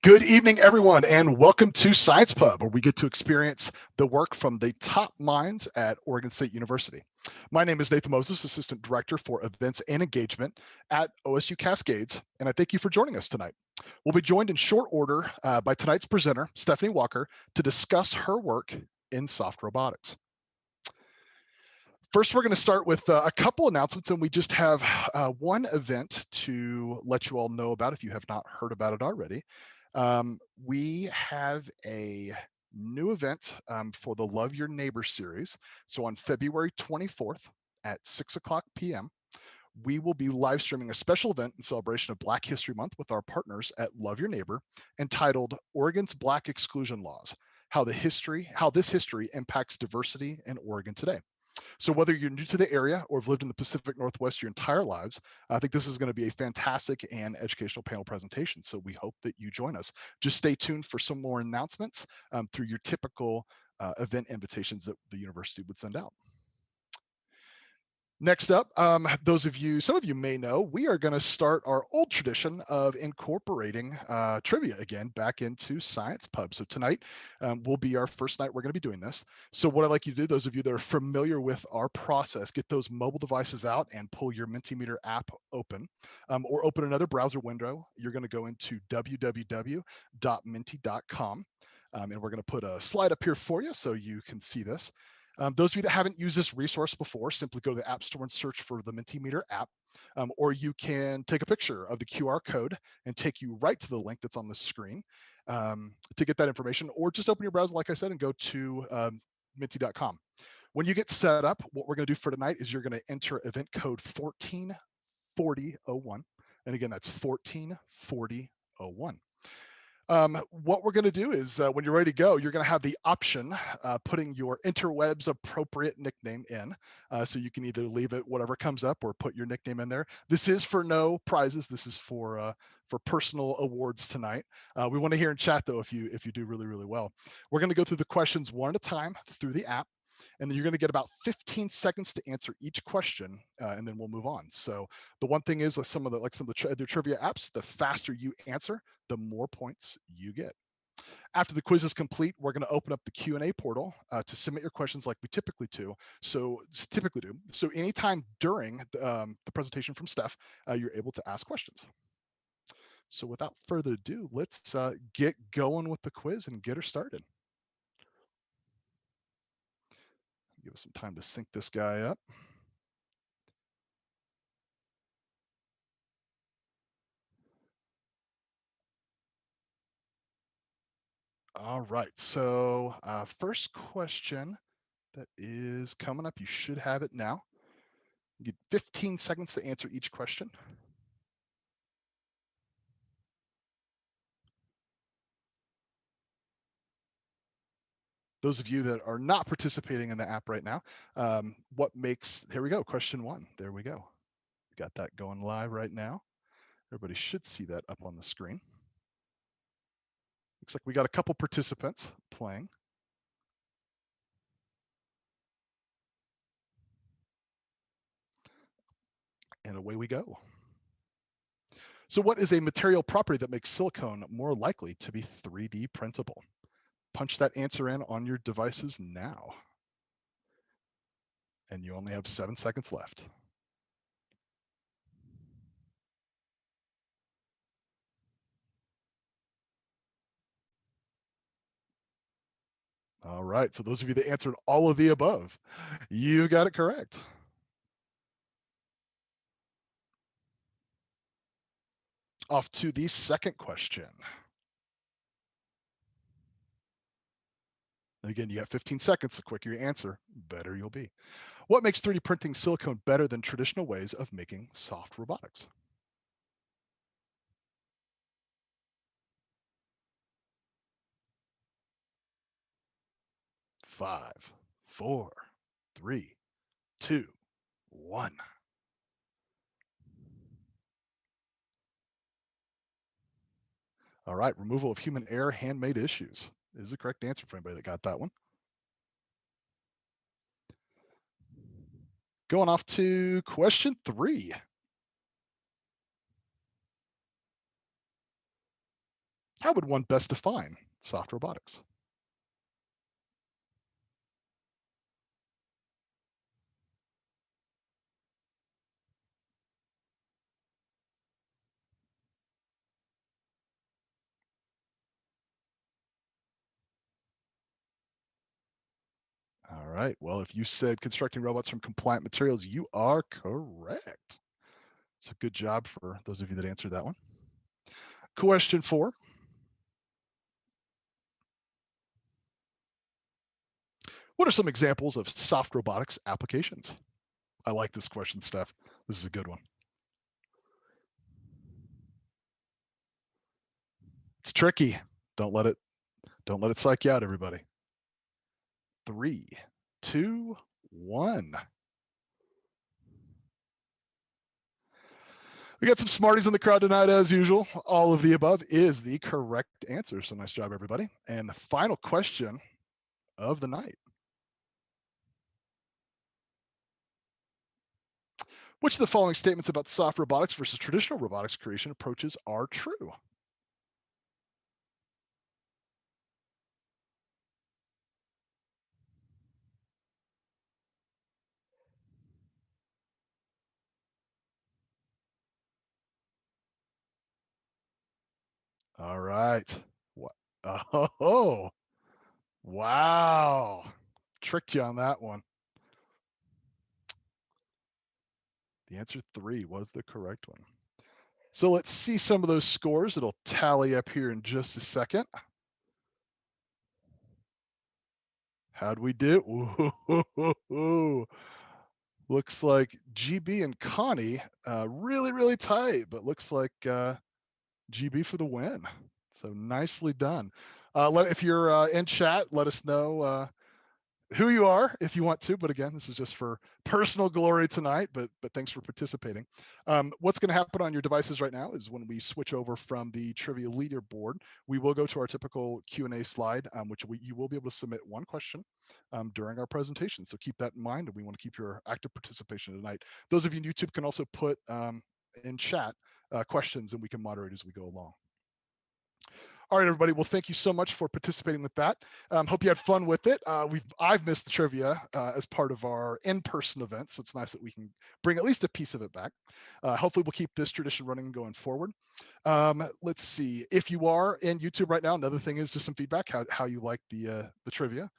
Good evening, everyone, and welcome to Sci Pub, where we get to experience the work from the top minds at Oregon State University. My name is Nathan Moses, Assistant Director for Events and Engagement at OSU-Cascades, and I thank you for joining us tonight. We'll be joined in short order by tonight's presenter, Stephanie Walker, to discuss her work in soft robotics. First, we're going to start with a couple announcements, and we just have one event to let you all know about if you have not heard about it already. We have a new event for the Love Your Neighbor series. So on February 24th at 6:00 p.m., we will be live streaming a special event in celebration of Black History Month with our partners at Love Your Neighbor, entitled Oregon's Black Exclusion Laws, how this history impacts diversity in Oregon today. So whether you're new to the area or have lived in the Pacific Northwest your entire lives, I think this is going to be a fantastic and educational panel presentation. So we hope that you join us. Just stay tuned for some more announcements through your typical event invitations that the university would send out. Next up, some of you may know, we are going to start our old tradition of incorporating trivia again back into Science Pub. So tonight will be our first night we're going to be doing this. So what I'd like you to do, those of you that are familiar with our process, get those mobile devices out and pull your Mentimeter app open, or open another browser window. You're going to go into www.menti.com, and we're going to put a slide up here for you so you can see this. Those of you that haven't used this resource before, simply go to the App Store and search for the Mentimeter app, or you can take a picture of the QR code and take you right to the link that's on the screen to get that information, or just open your browser, like I said, and go to menti.com. When you get set up, what we're going to do for tonight is you're going to enter event code 144001. And again, that's 144001. What we're going to do is when you're ready to go, you're going to have the option putting your interwebs appropriate nickname in. So you can either leave it whatever comes up or put your nickname in there. This is for no prizes. This is for personal awards tonight. We want to hear in chat though if you do really, really well. We're going to go through the questions one at a time through the app. And then you're going to get about 15 seconds to answer each question, and then we'll move on. So the one thing is, some of the trivia apps, the faster you answer, the more points you get. After the quiz is complete, we're going to open up the Q&A portal to submit your questions like we typically do. So anytime during the presentation from Steph, you're able to ask questions. So without further ado, let's get going with the quiz and get her started. Give us some time to sync this guy up. All right, so first question that is coming up, you should have it now. You get 15 seconds to answer each question. Those of you that are not participating in the app right now, here we go, question one, there we go. Got that going live right now. Everybody should see that up on the screen. Looks like we got a couple participants playing. And away we go. So what is a material property that makes silicone more likely to be 3D printable? Punch that answer in on your devices now. And you only have 7 seconds left. All right, so those of you that answered all of the above, you got it correct. Off to the second question. Again, you have 15 seconds. The quicker you answer, better you'll be. What makes 3D printing silicone better than traditional ways of making soft robotics? 5, 4, 3, 2, 1. All right, removal of human error, handmade issues is the correct answer for anybody that got that one. Going off to question 3. How would one best define soft robotics? All right. Well, if you said constructing robots from compliant materials, you are correct. So good job for those of you that answered that one. Question 4. What are some examples of soft robotics applications? I like this question, Steph. This is a good one. It's tricky. Don't let it psych you out, everybody. 3, 2, 1. We got some smarties in the crowd tonight, as usual. All of the above is the correct answer. So nice job, everybody. And the final question of the night. Which of the following statements about soft robotics versus traditional robotics creation approaches are true? All right. What? Oh, wow. Tricked you on that one. The answer 3 was the correct one. So let's see some of those scores. It'll tally up here in just a second. How'd we do? Ooh. Looks like GB and Connie really, really tight, but looks like GB for the win. So nicely done. If you're in chat, let us know who you are if you want to. But again, this is just for personal glory tonight. But thanks for participating. What's going to happen on your devices right now is when we switch over from the trivia leaderboard, we will go to our typical Q&A slide, which you will be able to submit one question during our presentation. So keep that in mind, and we want to keep your active participation tonight. Those of you in YouTube can also put in chat questions, and we can moderate as we go along. All right, everybody. Well, thank you so much for participating with that. Hope you had fun with it. I've missed the trivia as part of our in-person event, so it's nice that we can bring at least a piece of it back. Hopefully, we'll keep this tradition running going forward. Let's see. If you are in YouTube right now, another thing is just some feedback, how you like the trivia.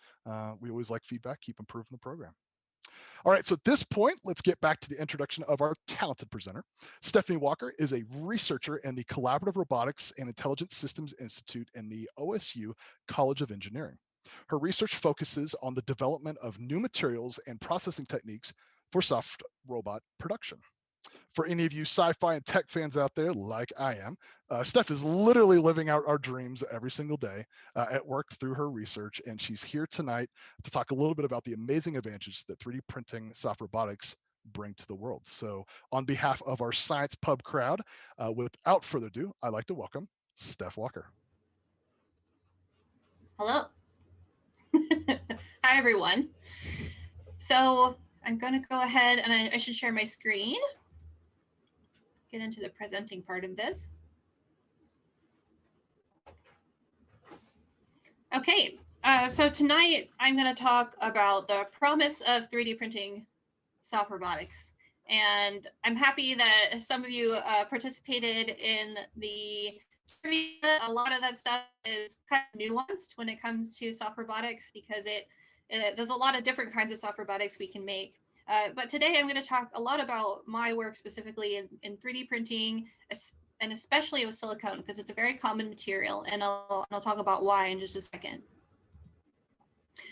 We always like feedback, keep improving the program. All right, so at this point, let's get back to the introduction of our talented presenter. Stephanie Walker is a researcher in the Collaborative Robotics and Intelligent Systems Institute in the OSU College of Engineering. Her research focuses on the development of new materials and processing techniques for soft robot production. For any of you sci-fi and tech fans out there, like I am, Steph is literally living out our dreams every single day at work through her research, and she's here tonight to talk a little bit about the amazing advantages that 3D printing soft robotics bring to the world. So on behalf of our Sci Pub crowd, without further ado, I'd like to welcome Steph Walker. Hello. Hi, everyone. So I'm going to go ahead and I should share my screen. Get into the presenting part of this. Okay, so tonight I'm going to talk about the promise of 3D printing soft robotics. And I'm happy that some of you participated in the trivia. A lot of that stuff is kind of nuanced when it comes to soft robotics because there's a lot of different kinds of soft robotics we can make. But today I'm going to talk a lot about my work specifically in 3D printing, and especially with silicone because it's a very common material, and I'll talk about why in just a second.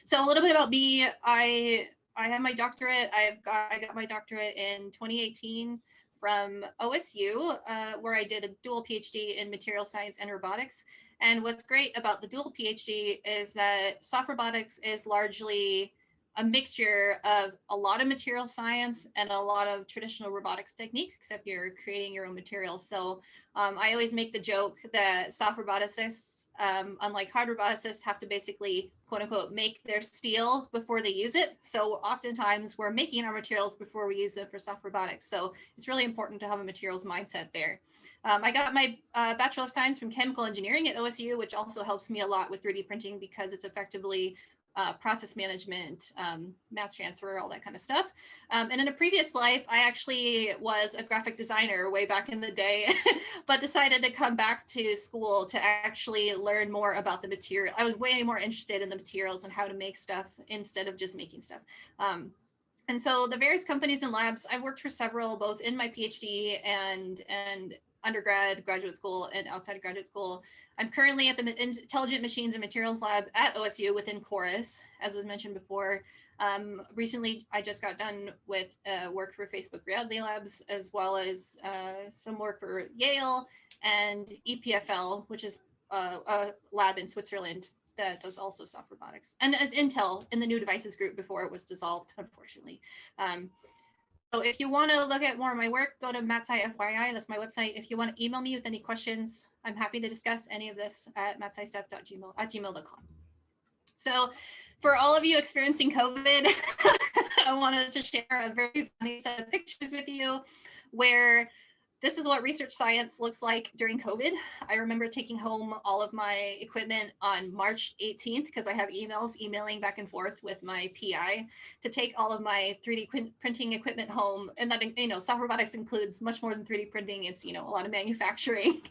So a little bit about me. I have my doctorate. I got my doctorate in 2018 from OSU, where I did a dual PhD in Materials Science and Robotics. And what's great about the dual PhD is that soft robotics is largely a mixture of a lot of material science and a lot of traditional robotics techniques, except you're creating your own materials. So I always make the joke that soft roboticists, unlike hard roboticists, have to basically, quote unquote, make their steel before they use it. So oftentimes we're making our materials before we use them for soft robotics. So it's really important to have a materials mindset there. I got my Bachelor of Science from Chemical Engineering at OSU, which also helps me a lot with 3D printing because it's effectively process management, mass transfer, all that kind of stuff. And in a previous life, I actually was a graphic designer way back in the day, but decided to come back to school to actually learn more about the material. I was way more interested in the materials and how to make stuff instead of just making stuff. And so the various companies and labs, I've worked for several, both in my PhD and undergrad, graduate school, and outside of graduate school. I'm currently at the Intelligent Machines and Materials Lab at OSU within Chorus, as was mentioned before. Recently, I just got done with work for Facebook Reality Labs, as well as some work for Yale and EPFL, which is a lab in Switzerland that does also soft robotics, and Intel in the new devices group before it was dissolved, unfortunately. So if you want to look at more of my work, go to MathSciFYI. That's my website. If you want to email me with any questions, I'm happy to discuss any of this at mathscistuff@gmail.com. So for all of you experiencing COVID, I wanted to share a very funny set of pictures with you where this is what research science looks like during COVID. I remember taking home all of my equipment on March 18th because I have emailing back and forth with my PI to take all of my 3D printing equipment home. And that, soft robotics includes much more than 3D printing. It's, a lot of manufacturing.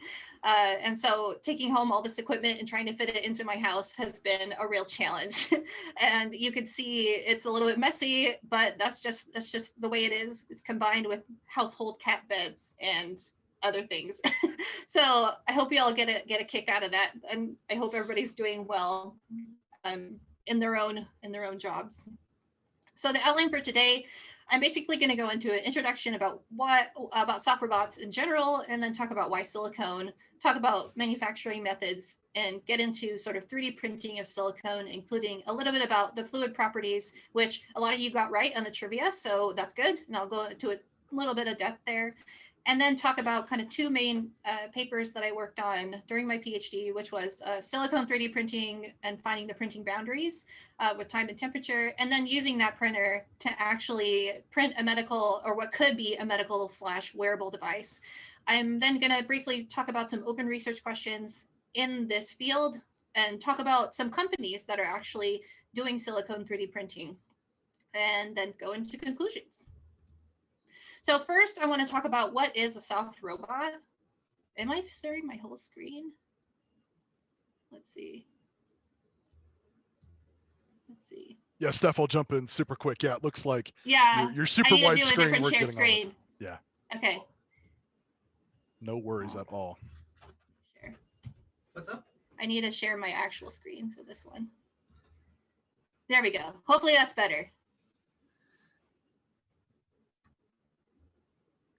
And so taking home all this equipment and trying to fit it into my house has been a real challenge. And you can see it's a little bit messy, but that's just the way it is. It's combined with household cat beds and other things. So I hope you all get a kick out of that. And I hope everybody's doing well in their own jobs. So the outline for today, I'm basically going to go into an introduction about soft robots in general, and then talk about why silicone, talk about manufacturing methods, and get into sort of 3D printing of silicone, including a little bit about the fluid properties, which a lot of you got right on the trivia, so that's good. And I'll go into a little bit of depth there. And then talk about kind of two main papers that I worked on during my PhD, which was silicone 3D printing and finding the printing boundaries with time and temperature, and then using that printer to actually print a medical, or what could be a medical / wearable device. I'm then going to briefly talk about some open research questions in this field and talk about some companies that are actually doing silicone 3D printing, and then go into conclusions. So first, I want to talk about what is a soft robot. Am I sharing my whole screen? Let's see. Yeah, Steph, I'll jump in super quick. Yeah, it looks like your super wide screen. I need to do a different share screen. Yeah. Okay. No worries at all. Share. What's up? I need to share my actual screen for this one. There we go. Hopefully that's better.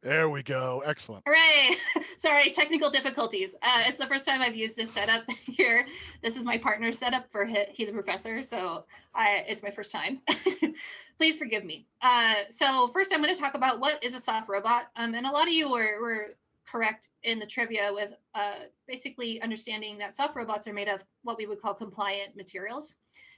There we go. Excellent. Hooray. Sorry, technical difficulties. It's the first time I've used this setup here. This is my partner's setup for he's a professor, so it's my first time. Please forgive me. So first I'm going to talk about what is a soft robot. And a lot of you were correct in the trivia with basically understanding that soft robots are made of what we would call compliant materials.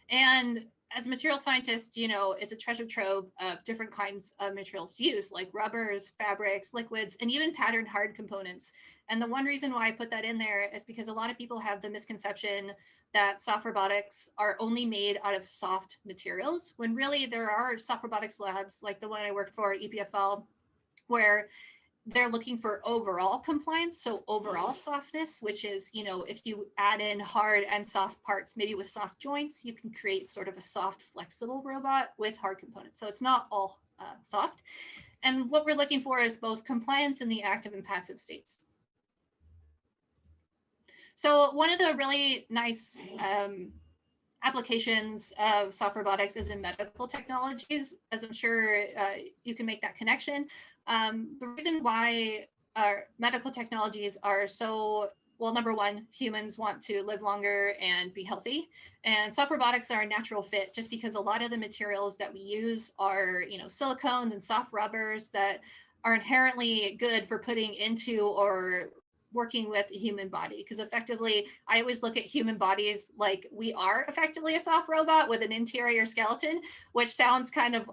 And as a material scientist, it's a treasure trove of different kinds of materials to use, like rubbers, fabrics, liquids, and even patterned hard components. And the one reason why I put that in there is because a lot of people have the misconception that soft robotics are only made out of soft materials, when really there are soft robotics labs, like the one I worked for at EPFL, where they're looking for overall compliance, so overall softness, which is, if you add in hard and soft parts, maybe with soft joints, you can create sort of a soft, flexible robot with hard components. So it's not all soft. And what we're looking for is both compliance in the active and passive states. So one of the really nice applications of soft robotics is in medical technologies, as I'm sure you can make that connection. The reason why our medical technologies are so well, number one, humans want to live longer and be healthy, and soft robotics are a natural fit just because a lot of the materials that we use are, silicones and soft rubbers that are inherently good for putting into or working with the human body. Because effectively, I always look at human bodies like we are effectively a soft robot with an interior skeleton, which sounds kind of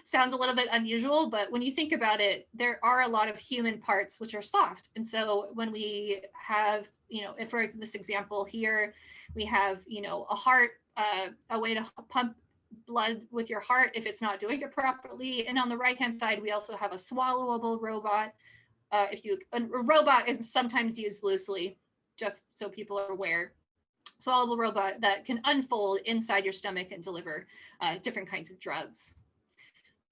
sounds a little bit unusual, but when you think about it, there are a lot of human parts which are soft. And so when we have, if for this example here, we have, a heart, a way to pump blood with your heart if it's not doing it properly. And on the right hand side, we also have a swallowable robot. A robot is sometimes used loosely, just so people are aware. Swallowable robot that can unfold inside your stomach and deliver different kinds of drugs.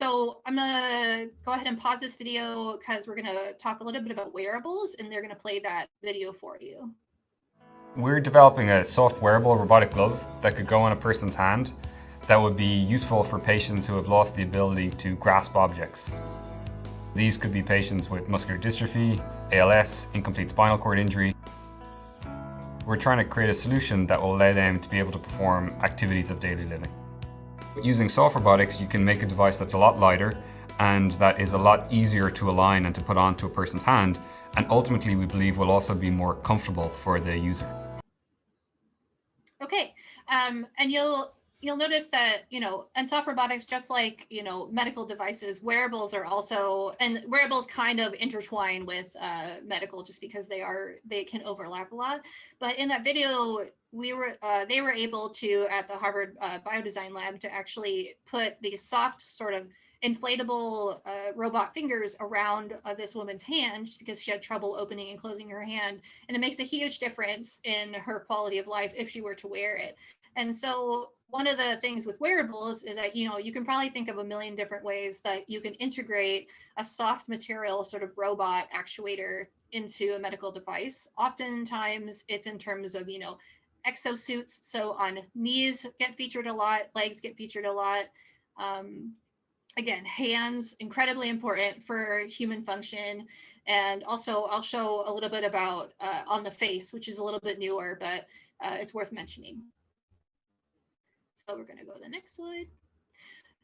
So I'm gonna go ahead and pause this video because we're gonna talk a little bit about wearables, and they're gonna play that video for you. We're developing a soft wearable robotic glove that could go on a person's hand that would be useful for patients who have lost the ability to grasp objects. These could be patients with muscular dystrophy, ALS, incomplete spinal cord injury. We're trying to create a solution that will allow them to be able to perform activities of daily living. Using soft robotics, you can make a device that's a lot lighter and that is a lot easier to align and to put onto a person's hand, and ultimately we believe will also be more comfortable for the user. Okay, and you'll notice that, and soft robotics, just like, medical devices, wearables are also, and wearables kind of intertwine with medical just because they can overlap a lot. But in that video, they were able to, at the Harvard Biodesign Lab, to actually put these soft sort of inflatable robot fingers around this woman's hand because she had trouble opening and closing her hand. And it makes a huge difference in her quality of life if she were to wear it. And so one of the things with wearables is that, you can probably think of a million different ways that you can integrate a soft material sort of robot actuator into a medical device. Oftentimes it's in terms of, exosuits. So on knees get featured a lot, legs get featured a lot. Again, hands, incredibly important for human function. And also I'll show a little bit about on the face, which is a little bit newer, but it's worth mentioning. So we're going to go to the next slide.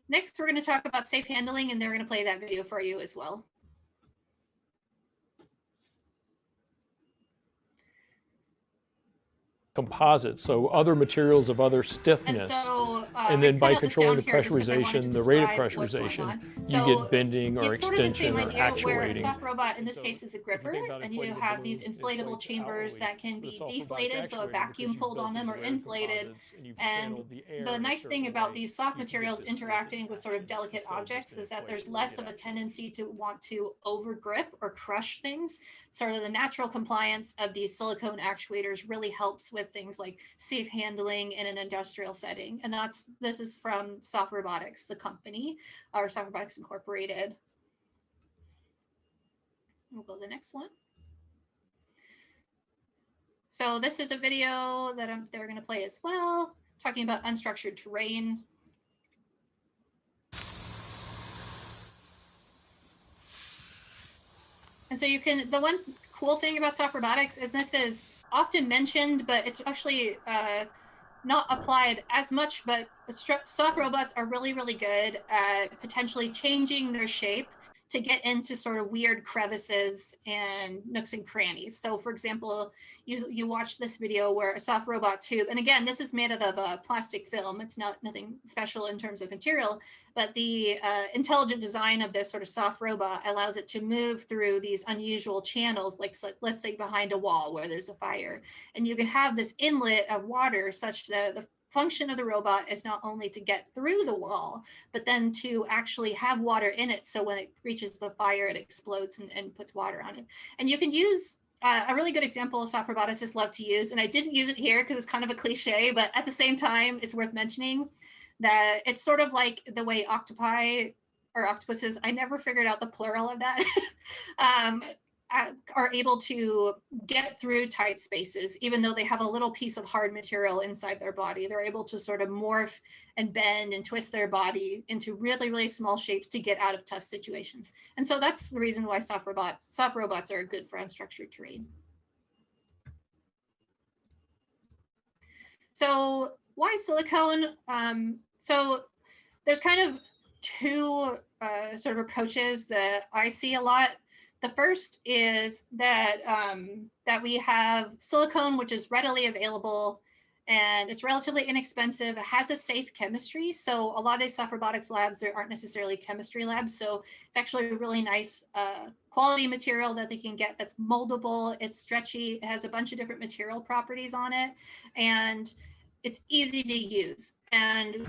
Next, we're going to talk about safe handling, and they're going to play that video for you as well. Composites, so other materials of other stiffness. And then by controlling the pressurization, the rate of pressurization, you get bending or extension or actuating. A soft robot in this case is a gripper, and you have these inflatable chambers that can be deflated, so a vacuum pulled on them, or inflated. And the nice thing about these soft materials interacting with sort of delicate objects is that there's less of a tendency to want to over grip or crush things. Sort of the natural compliance of these silicone actuators really helps with things like safe handling in an industrial setting. And this is from Soft Robotics, the company, or Soft Robotics Incorporated. We'll go to the next one. So this is a video that they're going to play as well, talking about unstructured terrain. And so the one cool thing about soft robotics is this is often mentioned, but it's actually not applied as much, but soft robots are really, really good at potentially changing their shape to get into sort of weird crevices and nooks and crannies. So for example, you watch this video where a soft robot tube, and again, this is made out of a plastic film. It's nothing special in terms of material, but the intelligent design of this sort of soft robot allows it to move through these unusual channels, like let's say behind a wall where there's a fire. And you can have this inlet of water such that the function of the robot is not only to get through the wall, but then to actually have water in it. So when it reaches the fire, it explodes and puts water on it. And you can use a really good example of soft roboticists love to use, and I didn't use it here because it's kind of a cliche, but at the same time, it's worth mentioning that it's sort of like the way octopi or octopuses, I never figured out the plural of that, are able to get through tight spaces, even though they have a little piece of hard material inside their body. They're able to sort of morph and bend and twist their body into really, really small shapes to get out of tough situations. And so that's the reason why soft robots are good for unstructured terrain. So why silicone? So there's kind of two sort of approaches that I see a lot. The first is that that we have silicone, which is readily available and it's relatively inexpensive. It has a safe chemistry. So a lot of these soft robotics labs, there aren't necessarily chemistry labs. So it's actually a really nice quality material that they can get that's moldable, it's stretchy, it has a bunch of different material properties on it, and it's easy to use. And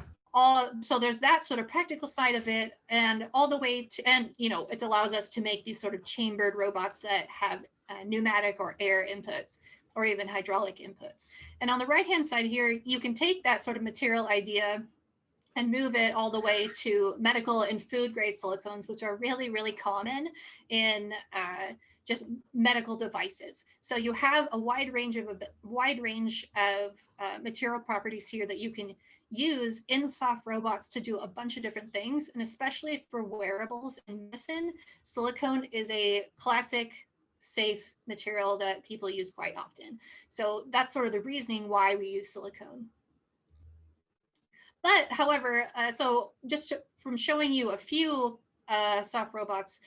so there's that sort of practical side of it, and all the way to, and it allows us to make these sort of chambered robots that have pneumatic or air inputs, or even hydraulic inputs. And on the right-hand side here, you can take that sort of material idea and move it all the way to medical and food grade silicones, which are really, really common in just medical devices. So you have a wide range of material properties here that you can use in soft robots to do a bunch of different things. And especially for wearables and medicine, silicone is a classic safe material that people use quite often. So that's sort of the reasoning why we use silicone. But however, so just from showing you a few soft robots,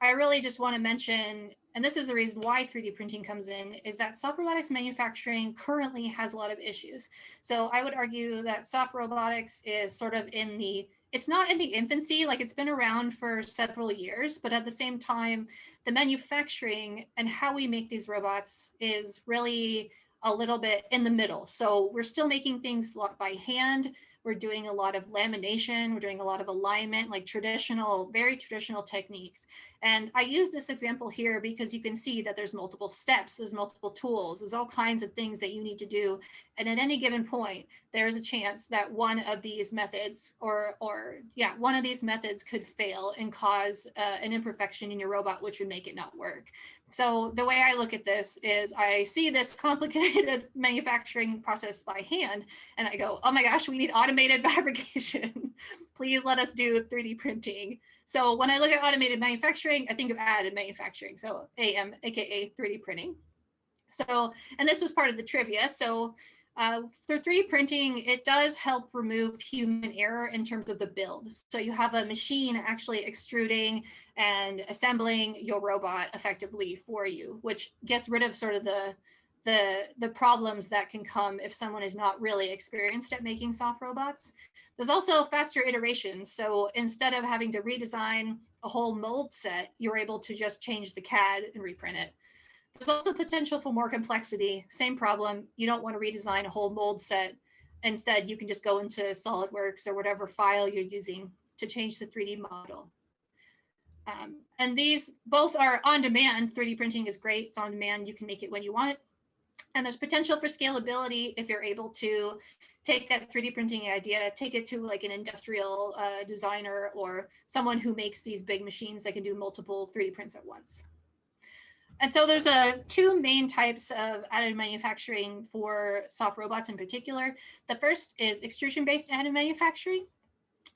I really just want to mention, and this is the reason why 3D printing comes in, is that soft robotics manufacturing currently has a lot of issues. So I would argue that soft robotics is sort of it's not in the infancy, like it's been around for several years, but at the same time, the manufacturing and how we make these robots is really a little bit in the middle. So we're still making things by hand. We're doing a lot of lamination. We're doing a lot of alignment, like very traditional techniques. And I use this example here because you can see that there's multiple steps, there's multiple tools, there's all kinds of things that you need to do. And at any given point, there's a chance that one of these methods one of these methods could fail and cause an imperfection in your robot, which would make it not work. So the way I look at this is I see this complicated manufacturing process by hand, and I go, oh my gosh, we need automated fabrication. Please let us do 3D printing. So when I look at automated manufacturing, I think of additive manufacturing. So AM, AKA 3D printing. So, and this was part of the trivia. So for 3D printing, it does help remove human error in terms of the build. So you have a machine actually extruding and assembling your robot effectively for you, which gets rid of sort of the problems that can come if someone is not really experienced at making soft robots. There's also faster iterations. So instead of having to redesign a whole mold set, you're able to just change the CAD and reprint it. There's also potential for more complexity. Same problem. You don't want to redesign a whole mold set. Instead, you can just go into SolidWorks or whatever file you're using to change the 3D model. And these both are on demand. 3D printing is great. It's on demand. You can make it when you want it. And there's potential for scalability if you're able to take that 3D printing idea, take it to like an industrial designer or someone who makes these big machines that can do multiple 3D prints at once. And so there's two main types of additive manufacturing for soft robots in particular. The first is extrusion-based additive manufacturing.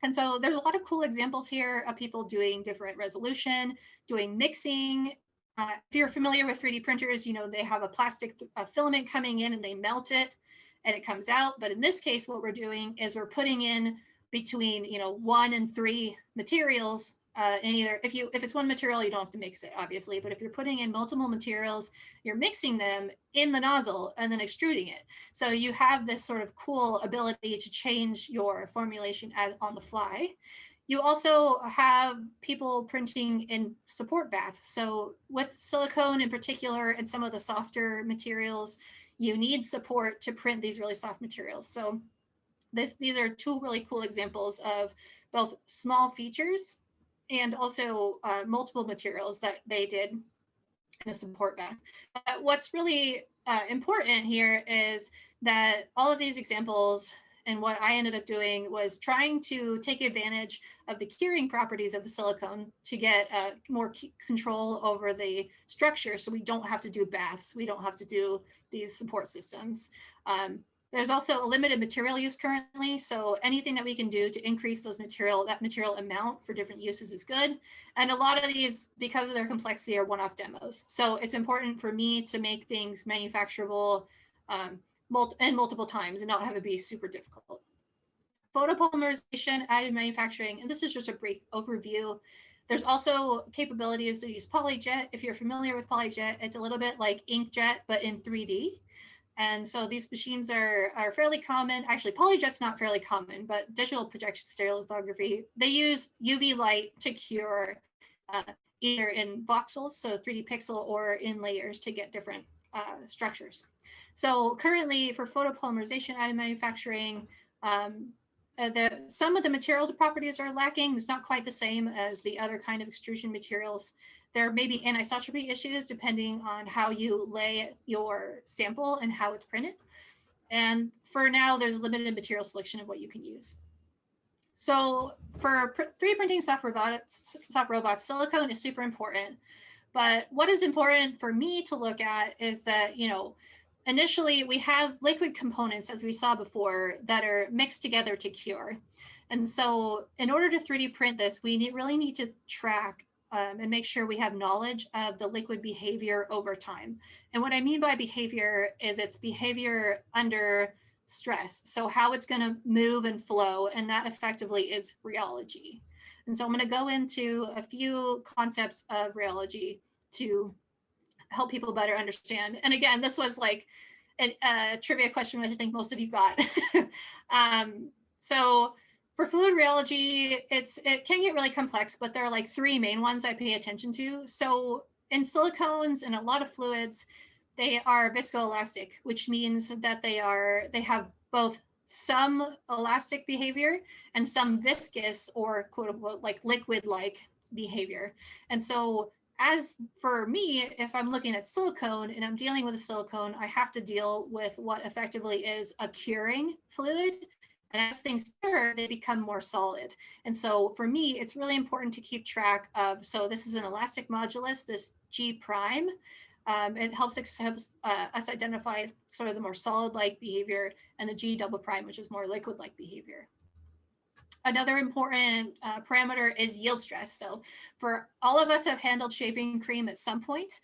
And so there's a lot of cool examples here of people doing different resolution, doing mixing. If you're familiar with 3D printers, you know they have a plastic filament coming in and they melt it and it comes out. But in this case, what we're doing is we're putting in between 1 and 3 materials. And either if it's one material, you don't have to mix it, obviously. But if you're putting in multiple materials, you're mixing them in the nozzle and then extruding it. So you have this sort of cool ability to change your formulation on the fly. You also have people printing in support baths. So with silicone in particular and some of the softer materials, you need support to print these really soft materials. So these are two really cool examples of both small features and also multiple materials that they did in a support bath. What's really important here is that all of these examples and what I ended up doing was trying to take advantage of the curing properties of the silicone to get more control over the structure, so we don't have to do baths, we don't have to do these support systems. There's also a limited material use currently, so anything that we can do to increase that material amount for different uses is good. And a lot of these, because of their complexity, are one-off demos. So it's important for me to make things manufacturable, multiple times and not have it be super difficult. Photopolymerization, additive manufacturing, and this is just a brief overview. There's also capabilities to use PolyJet. If you're familiar with PolyJet, it's a little bit like inkjet, but in 3D. And so these machines are fairly common. Actually, PolyJet's not fairly common, but digital projection stereolithography, they use UV light to cure either in voxels, so 3D pixel, or in layers to get different structures. So currently for photopolymerization additive manufacturing, some of the materials properties are lacking. It's not quite the same as the other kind of extrusion materials. There may be anisotropy issues depending on how you lay your sample and how it's printed. And for now, there's limited material selection of what you can use. So for 3D printing soft robots, silicone is super important. But what is important for me to look at is that, you know, initially we have liquid components, as we saw before, that are mixed together to cure. And so in order to 3D print this, we really need to track and make sure we have knowledge of the liquid behavior over time. And what I mean by behavior is its behavior under stress. So how it's going to move and flow, and that effectively is rheology. And so I'm going to go into a few concepts of rheology to help people better understand. And again, this was like a trivia question, which I think most of you got. So for fluid rheology, it can get really complex, but there are like three main ones I pay attention to. So in silicones and a lot of fluids, they are viscoelastic, which means that they have both some elastic behavior and some viscous or quote unquote like liquid-like behavior. And so as for me, if I'm looking at silicone and I'm dealing with a silicone, I have to deal with what effectively is a curing fluid. And as things cure, they become more solid. And so for me, it's really important to keep track of, so this is an elastic modulus, this G prime. It helps us identify sort of the more solid-like behavior, and the G double prime, which is more liquid-like behavior. Another important parameter is yield stress. So for all of us have handled shaving cream at some point.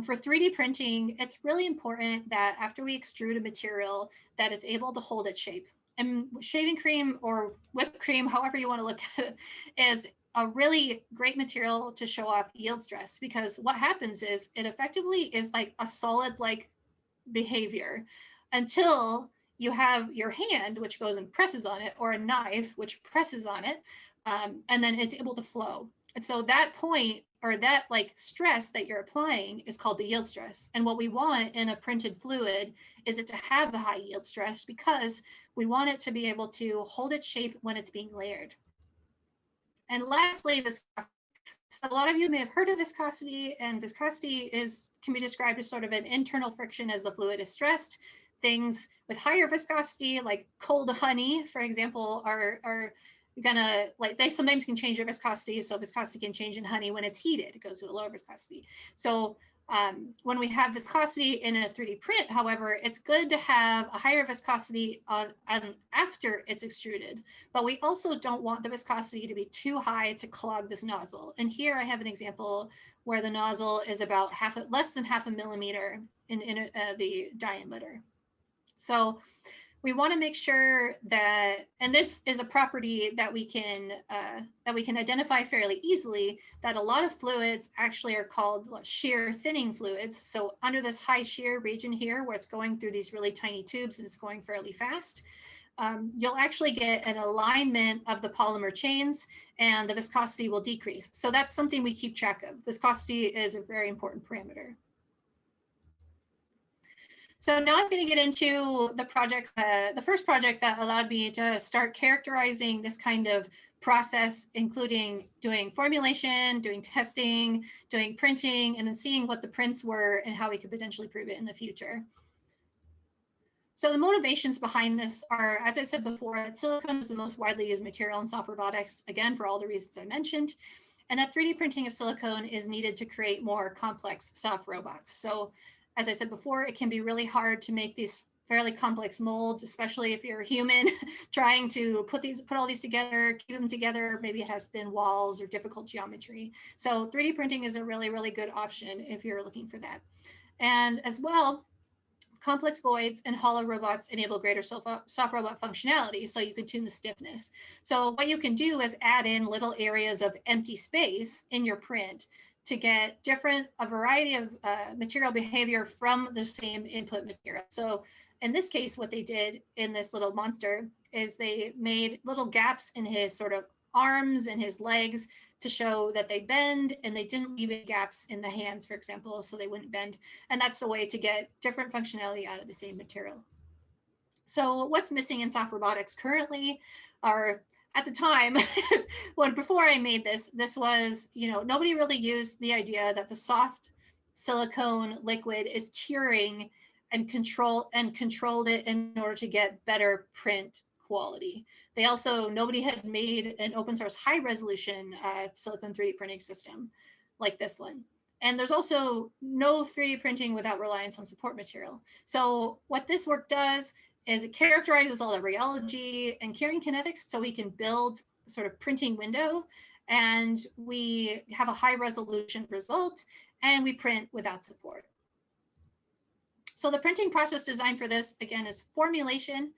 For 3D printing, it's really important that after we extrude a material, that it's able to hold its shape. And shaving cream or whipped cream, however you want to look at it, is a really great material to show off yield stress, because what happens is it effectively is like a solid-like behavior until you have your hand, which goes and presses on it, or a knife, which presses on it, and then it's able to flow. And so that point, or that like stress that you're applying, is called the yield stress. And what we want in a printed fluid is it to have the high yield stress, because we want it to be able to hold its shape when it's being layered. And lastly, viscosity. So a lot of you may have heard of viscosity, and viscosity can be described as sort of an internal friction as the fluid is stressed. Things with higher viscosity, like cold honey, for example, are gonna, like, they sometimes can change their viscosity. So viscosity can change in honey when it's heated, it goes to a lower viscosity. So when we have viscosity in a 3D print, however, it's good to have a higher viscosity after it's extruded, but we also don't want the viscosity to be too high to clog this nozzle. And here I have an example where the nozzle is about less than half a millimeter in the diameter. So we want to make sure that, and this is a property that we can identify fairly easily, that a lot of fluids actually are called shear thinning fluids. So under this high shear region here, where it's going through these really tiny tubes and it's going fairly fast, you'll actually get an alignment of the polymer chains, and the viscosity will decrease. So that's something we keep track of. Viscosity is a very important parameter. So now I'm going to get into the project, the first project that allowed me to start characterizing this kind of process, including doing formulation, doing testing, doing printing, and then seeing what the prints were and how we could potentially prove it in the future. So the motivations behind this are, as I said before, that silicone is the most widely used material in soft robotics, again, for all the reasons I mentioned, and that 3D printing of silicone is needed to create more complex soft robots. So as I said before, it can be really hard to make these fairly complex molds, especially if you're a human trying to put all these together, keep them together. Maybe it has thin walls or difficult geometry. So 3D printing is a really, really good option if you're looking for that. And as well, complex voids and hollow robots enable greater soft robot functionality, so you can tune the stiffness. So what you can do is add in little areas of empty space in your print to get a variety of material behavior from the same input material. So in this case, what they did in this little monster is they made little gaps in his sort of arms and his legs to show that they bend, and they didn't leave any gaps in the hands, for example, so they wouldn't bend. And that's a way to get different functionality out of the same material. So what's missing in soft robotics currently are, at the time, before I made this was, nobody really used the idea that the soft silicone liquid is curing and controlled it in order to get better print quality. Nobody had made an open source high resolution silicone 3D printing system like this one. And there's also no 3D printing without reliance on support material. So what this work does is it characterizes all the rheology and curing kinetics, so we can build a sort of printing window, and we have a high resolution result, and we print without support. So the printing process design for this, again, is formulation,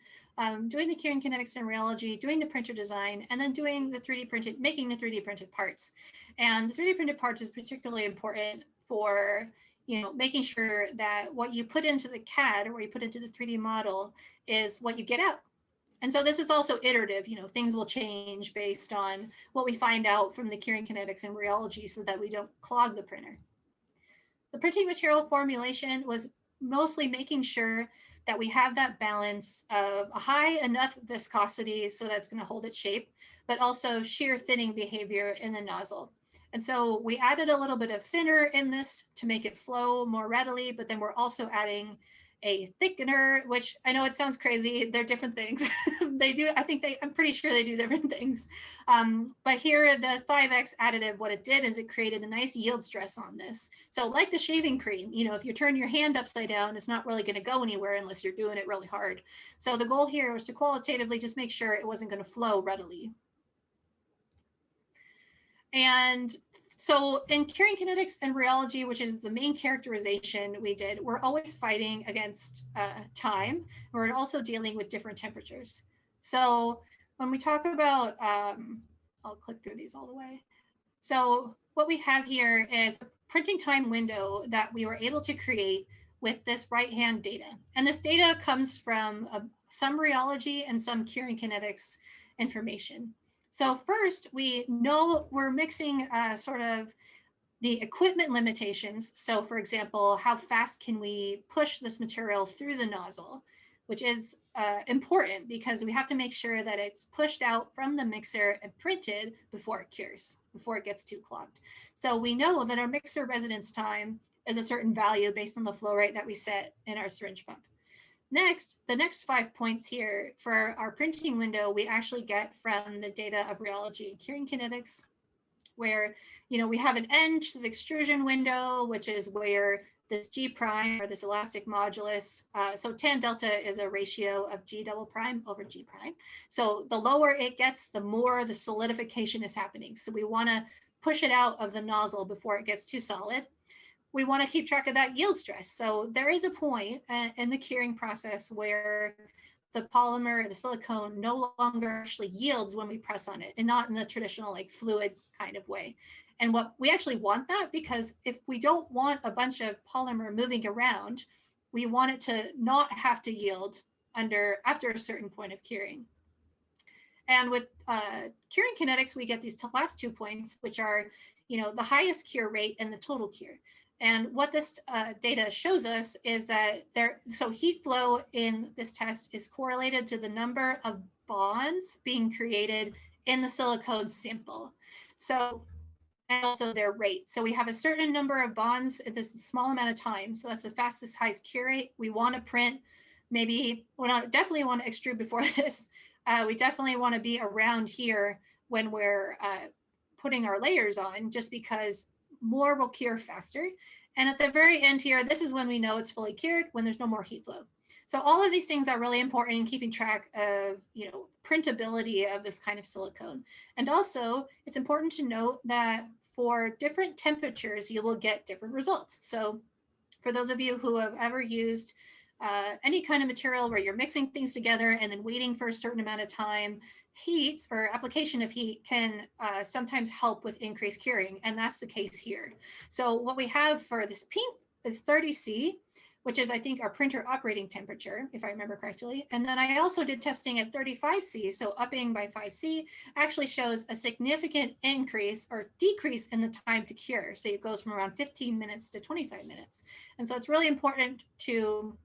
doing the curing kinetics and rheology, doing the printer design, and then doing the 3D printed, making the 3D printed parts. And the 3D printed parts is particularly important for making sure that what you put into the CAD or what you put into the 3D model is what you get out. And so this is also iterative, things will change based on what we find out from the curing kinetics and rheology so that we don't clog the printer. The printing material formulation was mostly making sure that we have that balance of a high enough viscosity so that's going to hold its shape, but also shear thinning behavior in the nozzle. And so we added a little bit of thinner in this to make it flow more readily, but then we're also adding a thickener, which I know it sounds crazy. They're different things. I'm pretty sure they do different things. But here, the Thivex additive, what it did is it created a nice yield stress on this. So like the shaving cream, if you turn your hand upside down, it's not really going to go anywhere unless you're doing it really hard. So the goal here was to qualitatively just make sure it wasn't going to flow readily. And so in curing kinetics and rheology, which is the main characterization we did, we're always fighting against time. We're also dealing with different temperatures. So when we talk about, I'll click through these all the way. So what we have here is a printing time window that we were able to create with this right-hand data. And this data comes from some rheology and some curing kinetics information. So first, we know we're mixing sort of the equipment limitations. So for example, how fast can we push this material through the nozzle, which is important because we have to make sure that it's pushed out from the mixer and printed before it cures, before it gets too clogged. So we know that our mixer residence time is a certain value based on the flow rate that we set in our syringe pump. Next, the next 5 points here for our printing window, we actually get from the data of rheology and curing kinetics, where we have an end to the extrusion window, which is where this G prime or this elastic modulus, so tan delta is a ratio of G double prime over G prime. So the lower it gets, the more the solidification is happening. So we want to push it out of the nozzle before it gets too solid. We want to keep track of that yield stress. So there is a point in the curing process where the polymer, the silicone, no longer actually yields when we press on it, and not in the traditional like fluid kind of way. And what we actually want that, because if we don't want a bunch of polymer moving around, we want it to not have to yield after a certain point of curing. And with curing kinetics, we get these last 2 points, which are the highest cure rate and the total cure. And what this data shows us is that so heat flow in this test is correlated to the number of bonds being created in the silicone sample. So, and also their rate. So we have a certain number of bonds at this small amount of time. So that's the fastest, highest cure rate. We want to print, definitely want to extrude before this. We definitely want to be around here when we're putting our layers on, just because more will cure faster. And at the very end here, this is when we know it's fully cured, when there's no more heat flow. So all of these things are really important in keeping track of, printability of this kind of silicone. And also it's important to note that for different temperatures, you will get different results. So for those of you who have ever used any kind of material where you're mixing things together and then waiting for a certain amount of time, heat or application of heat can sometimes help with increased curing, and that's the case here. So what we have for this pink is 30°C, which is, I think, our printer operating temperature, if I remember correctly. And then I also did testing at 35°C, so upping by 5°C actually shows a significant increase or decrease in the time to cure. So it goes from around 15 minutes to 25 minutes. And so it's really important to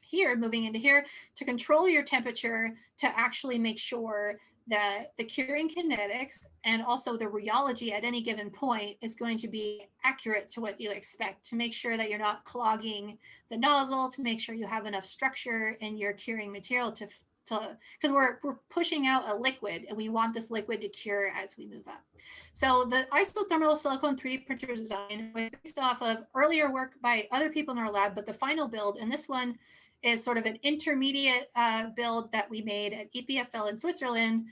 here, moving into here, to control your temperature to actually make sure that the curing kinetics and also the rheology at any given point is going to be accurate to what you expect, to make sure that you're not clogging the nozzle, to make sure you have enough structure in your curing material to because we're pushing out a liquid and we want this liquid to cure as we move up. So the isothermal silicone 3D printer design was based off of earlier work by other people in our lab, but the final build, and this one is sort of an intermediate build that we made at EPFL in Switzerland,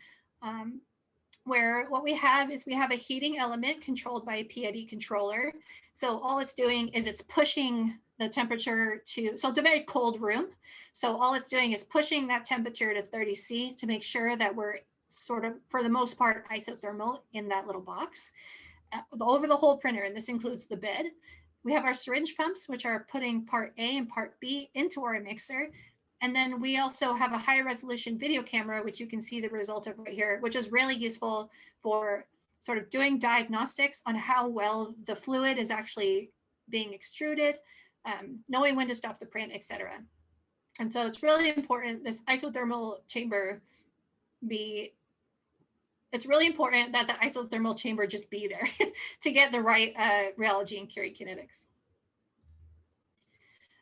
where what we have is we have a heating element controlled by a Ph.D. controller. So all it's doing is it's pushing the temperature to, so it's a very cold room. So all it's doing is pushing that temperature to 30°C to make sure that we're sort of, for the most part, isothermal in that little box over the whole printer. And this includes the bed. We have our syringe pumps, which are putting part A and part B into our mixer. And then we also have a high resolution video camera, which you can see the result of right here, which is really useful for sort of doing diagnostics on how well the fluid is actually being extruded, knowing when to stop the print, etc. And so it's really important, this isothermal chamber it's really important that the isothermal chamber just be there to get the right rheology and curing kinetics.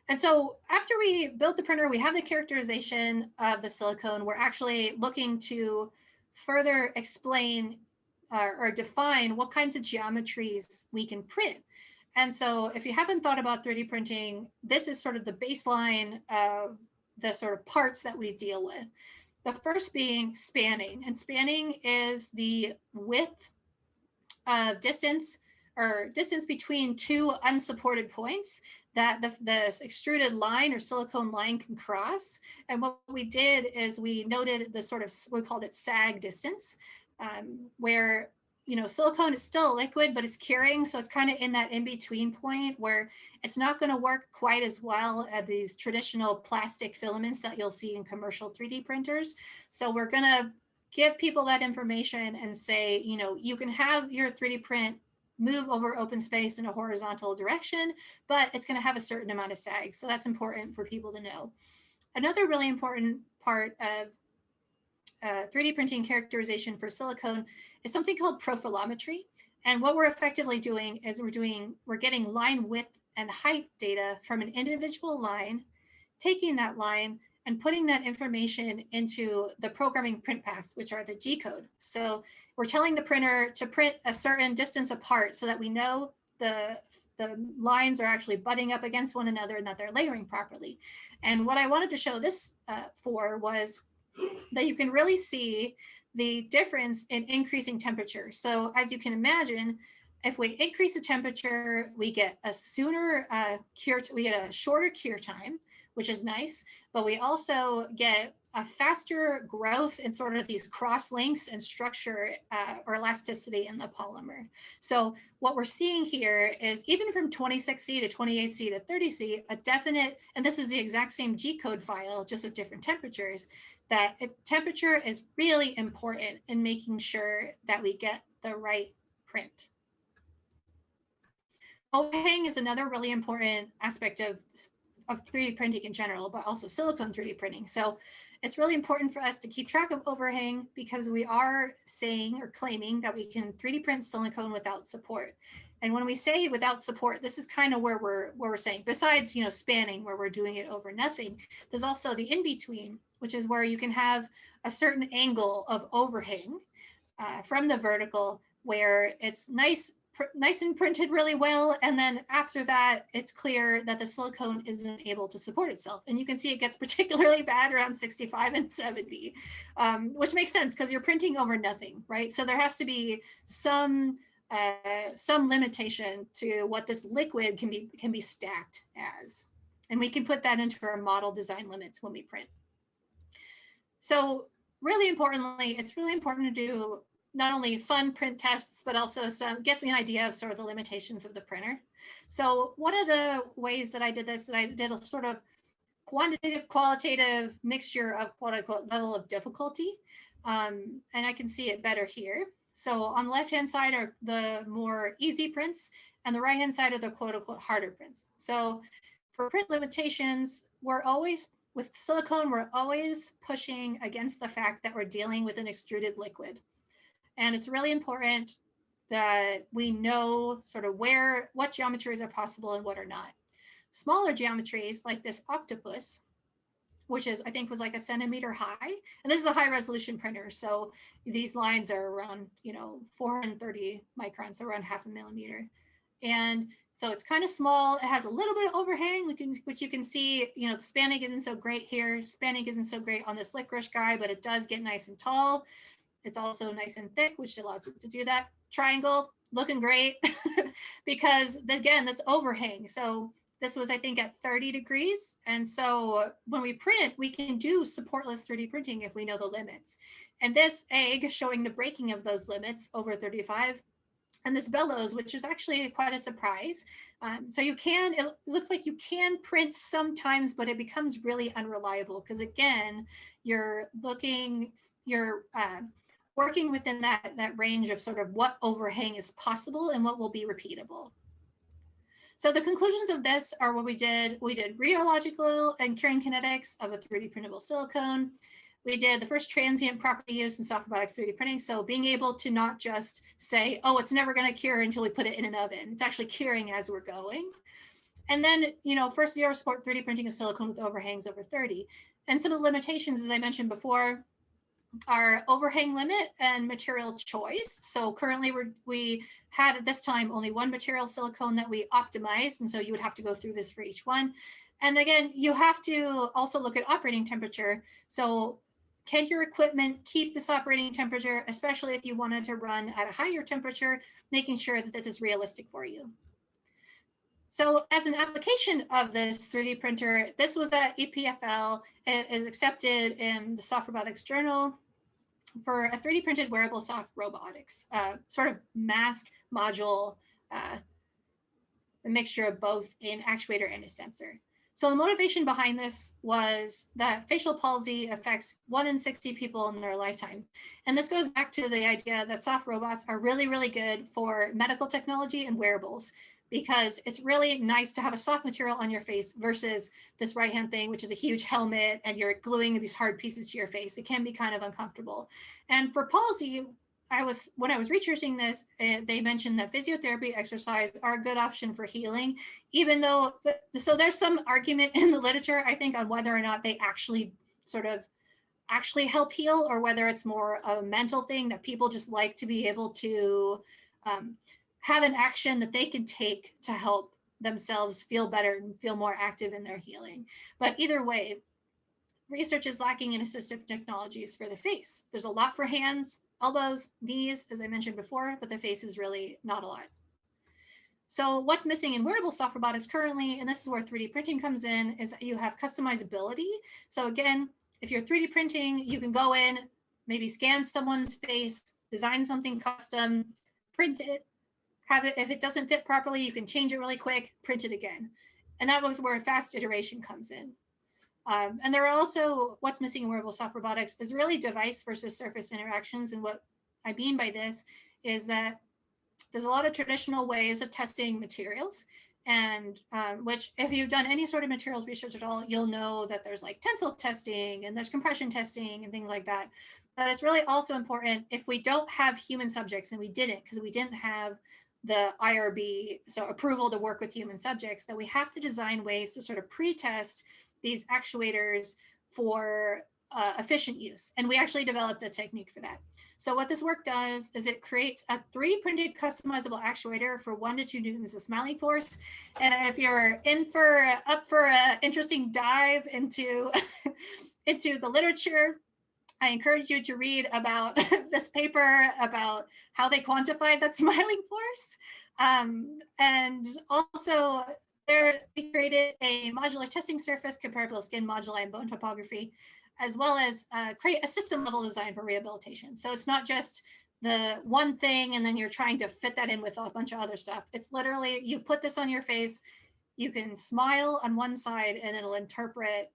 And so after we built the printer, we have the characterization of the silicone. We're actually looking to further explain or define what kinds of geometries we can print. And so if you haven't thought about 3D printing, this is sort of the baseline of the sort of parts that we deal with. The first being spanning, and spanning is the width of distance or distance between two unsupported points that the extruded line or silicone line can cross. And what we did is we noted the sort of, we called it sag distance, where, you know, silicone is still a liquid, but it's curing. So it's kind of in that in-between point where it's not going to work quite as well as these traditional plastic filaments that you'll see in commercial 3D printers. So we're going to give people that information and say, you know, you can have your 3D print move over open space in a horizontal direction, but it's going to have a certain amount of sag. So that's important for people to know. Another really important part of 3D printing characterization for silicone is something called profilometry. And what we're effectively doing is we're getting line width and height data from an individual line, taking that line and putting that information into the programming print paths, which are the G code. So we're telling the printer to print a certain distance apart so that we know the lines are actually butting up against one another and that they're layering properly. And what I wanted to show this for was that you can really see the difference in increasing temperature. So as you can imagine, if we increase the temperature, we get a sooner we get a shorter cure time, which is nice, but we also get a faster growth in sort of these cross links and structure or elasticity in the polymer. So what we're seeing here is even from 26C to 28C to 30C, a definite, and this is the exact same G code file, just with different temperatures, that temperature is really important in making sure that we get the right print. Overhang is another really important aspect of 3D printing in general, but also silicone 3D printing. So it's really important for us to keep track of overhang because we are saying or claiming that we can 3D print silicone without support. And when we say without support, this is kind of where we're saying, besides, you know, spanning where we're doing it over nothing, there's also the in-between, which is where you can have a certain angle of overhang from the vertical where it's nice and printed really well. And then after that, it's clear that the silicone isn't able to support itself. And you can see it gets particularly bad around 65 and 70, which makes sense because you're printing over nothing, right? So there has to be some limitation to what this liquid can be stacked as. And we can put that into our model design limits when we print. So really importantly, it's really important to do not only fun print tests, but also get an idea of sort of the limitations of the printer. So one of the ways that I did this, that I did a sort of quantitative, qualitative mixture of quote unquote level of difficulty. And I can see it better here. So on the left-hand side are the more easy prints, and the right-hand side are the quote unquote harder prints. So for print limitations, with silicone, we're always pushing against the fact that we're dealing with an extruded liquid. And it's really important that we know sort of what geometries are possible and what are not. Smaller geometries like this octopus, which I think was like 1 centimeter high. And this is a high resolution printer. So these lines are around, 430 microns, so around 0.5 millimeter. And so it's kind of small. It has a little bit of overhang, which you can see, the spanning isn't so great here. Spanning isn't so great on this licorice guy, but it does get nice and tall. It's also nice and thick, which allows it to do that. Triangle, looking great because again, this overhang. So this was, I think, at 30 degrees. And so when we print, we can do supportless 3D printing if we know the limits. And this egg showing the breaking of those limits over 35, and this bellows, which is actually quite a surprise. So it looks like you can print sometimes, but it becomes really unreliable because again, you're working within that range of sort of what overhang is possible and what will be repeatable. So the conclusions of this are what we did. We did rheological and curing kinetics of a 3D printable silicone. We did the first transient property use in soft robotics 3D printing. So being able to not just say, oh, it's never going to cure until we put it in an oven. It's actually curing as we're going. And then, first zero support 3D printing of silicone with overhangs over 30. And some of the limitations, as I mentioned before, our overhang limit and material choice. So currently we had at this time only one material silicone that we optimized. And so you would have to go through this for each one. And again, you have to also look at operating temperature. So can your equipment keep this operating temperature, especially if you wanted to run at a higher temperature, making sure that this is realistic for you. So as an application of this 3D printer, this was at EPFL. It is accepted in the Soft Robotics Journal for a 3D printed wearable soft robotics, sort of mask module, a mixture of both an actuator and a sensor. So the motivation behind this was that facial palsy affects 1 in 60 people in their lifetime. And this goes back to the idea that soft robots are really, really good for medical technology and wearables, because it's really nice to have a soft material on your face versus this right-hand thing, which is a huge helmet and you're gluing these hard pieces to your face. It can be kind of uncomfortable. And for palsy, when I was researching this, they mentioned that physiotherapy exercise are a good option for healing, even though, so there's some argument in the literature, I think, on whether or not they actually help heal, or whether it's more a mental thing that people just like to be able to have an action that they can take to help themselves feel better and feel more active in their healing. But either way, research is lacking in assistive technologies for the face. There's a lot for hands, elbows, knees, as I mentioned before, but the face is really not a lot. So what's missing in wearable soft robotics currently, and this is where 3D printing comes in, is that you have customizability. So again, if you're 3D printing, you can go in, maybe scan someone's face, design something custom, print it, have it, if it doesn't fit properly, you can change it really quick, print it again. And that was where fast iteration comes in. And there are also, what's missing in wearable soft robotics is really device versus surface interactions. And what I mean by this is that there's a lot of traditional ways of testing materials, and which if you've done any sort of materials research at all, you'll know that there's like tensile testing and there's compression testing and things like that. But it's really also important, if we don't have human subjects, and we didn't because we didn't have the IRB, so approval to work with human subjects, that we have to design ways to sort of pre-test these actuators for efficient use. And we actually developed a technique for that. So what this work does is it creates a 3D printed customizable actuator for 1 to 2 newtons of smiling force. And if you're up for an interesting dive into, into the literature, I encourage you to read about this paper about how they quantified that smiling force. And also there, we created a modular testing surface comparable to skin, moduli, and bone topography, as well as create a system level design for rehabilitation. So it's not just the one thing and then you're trying to fit that in with a bunch of other stuff. It's literally, you put this on your face, you can smile on one side and it'll interpret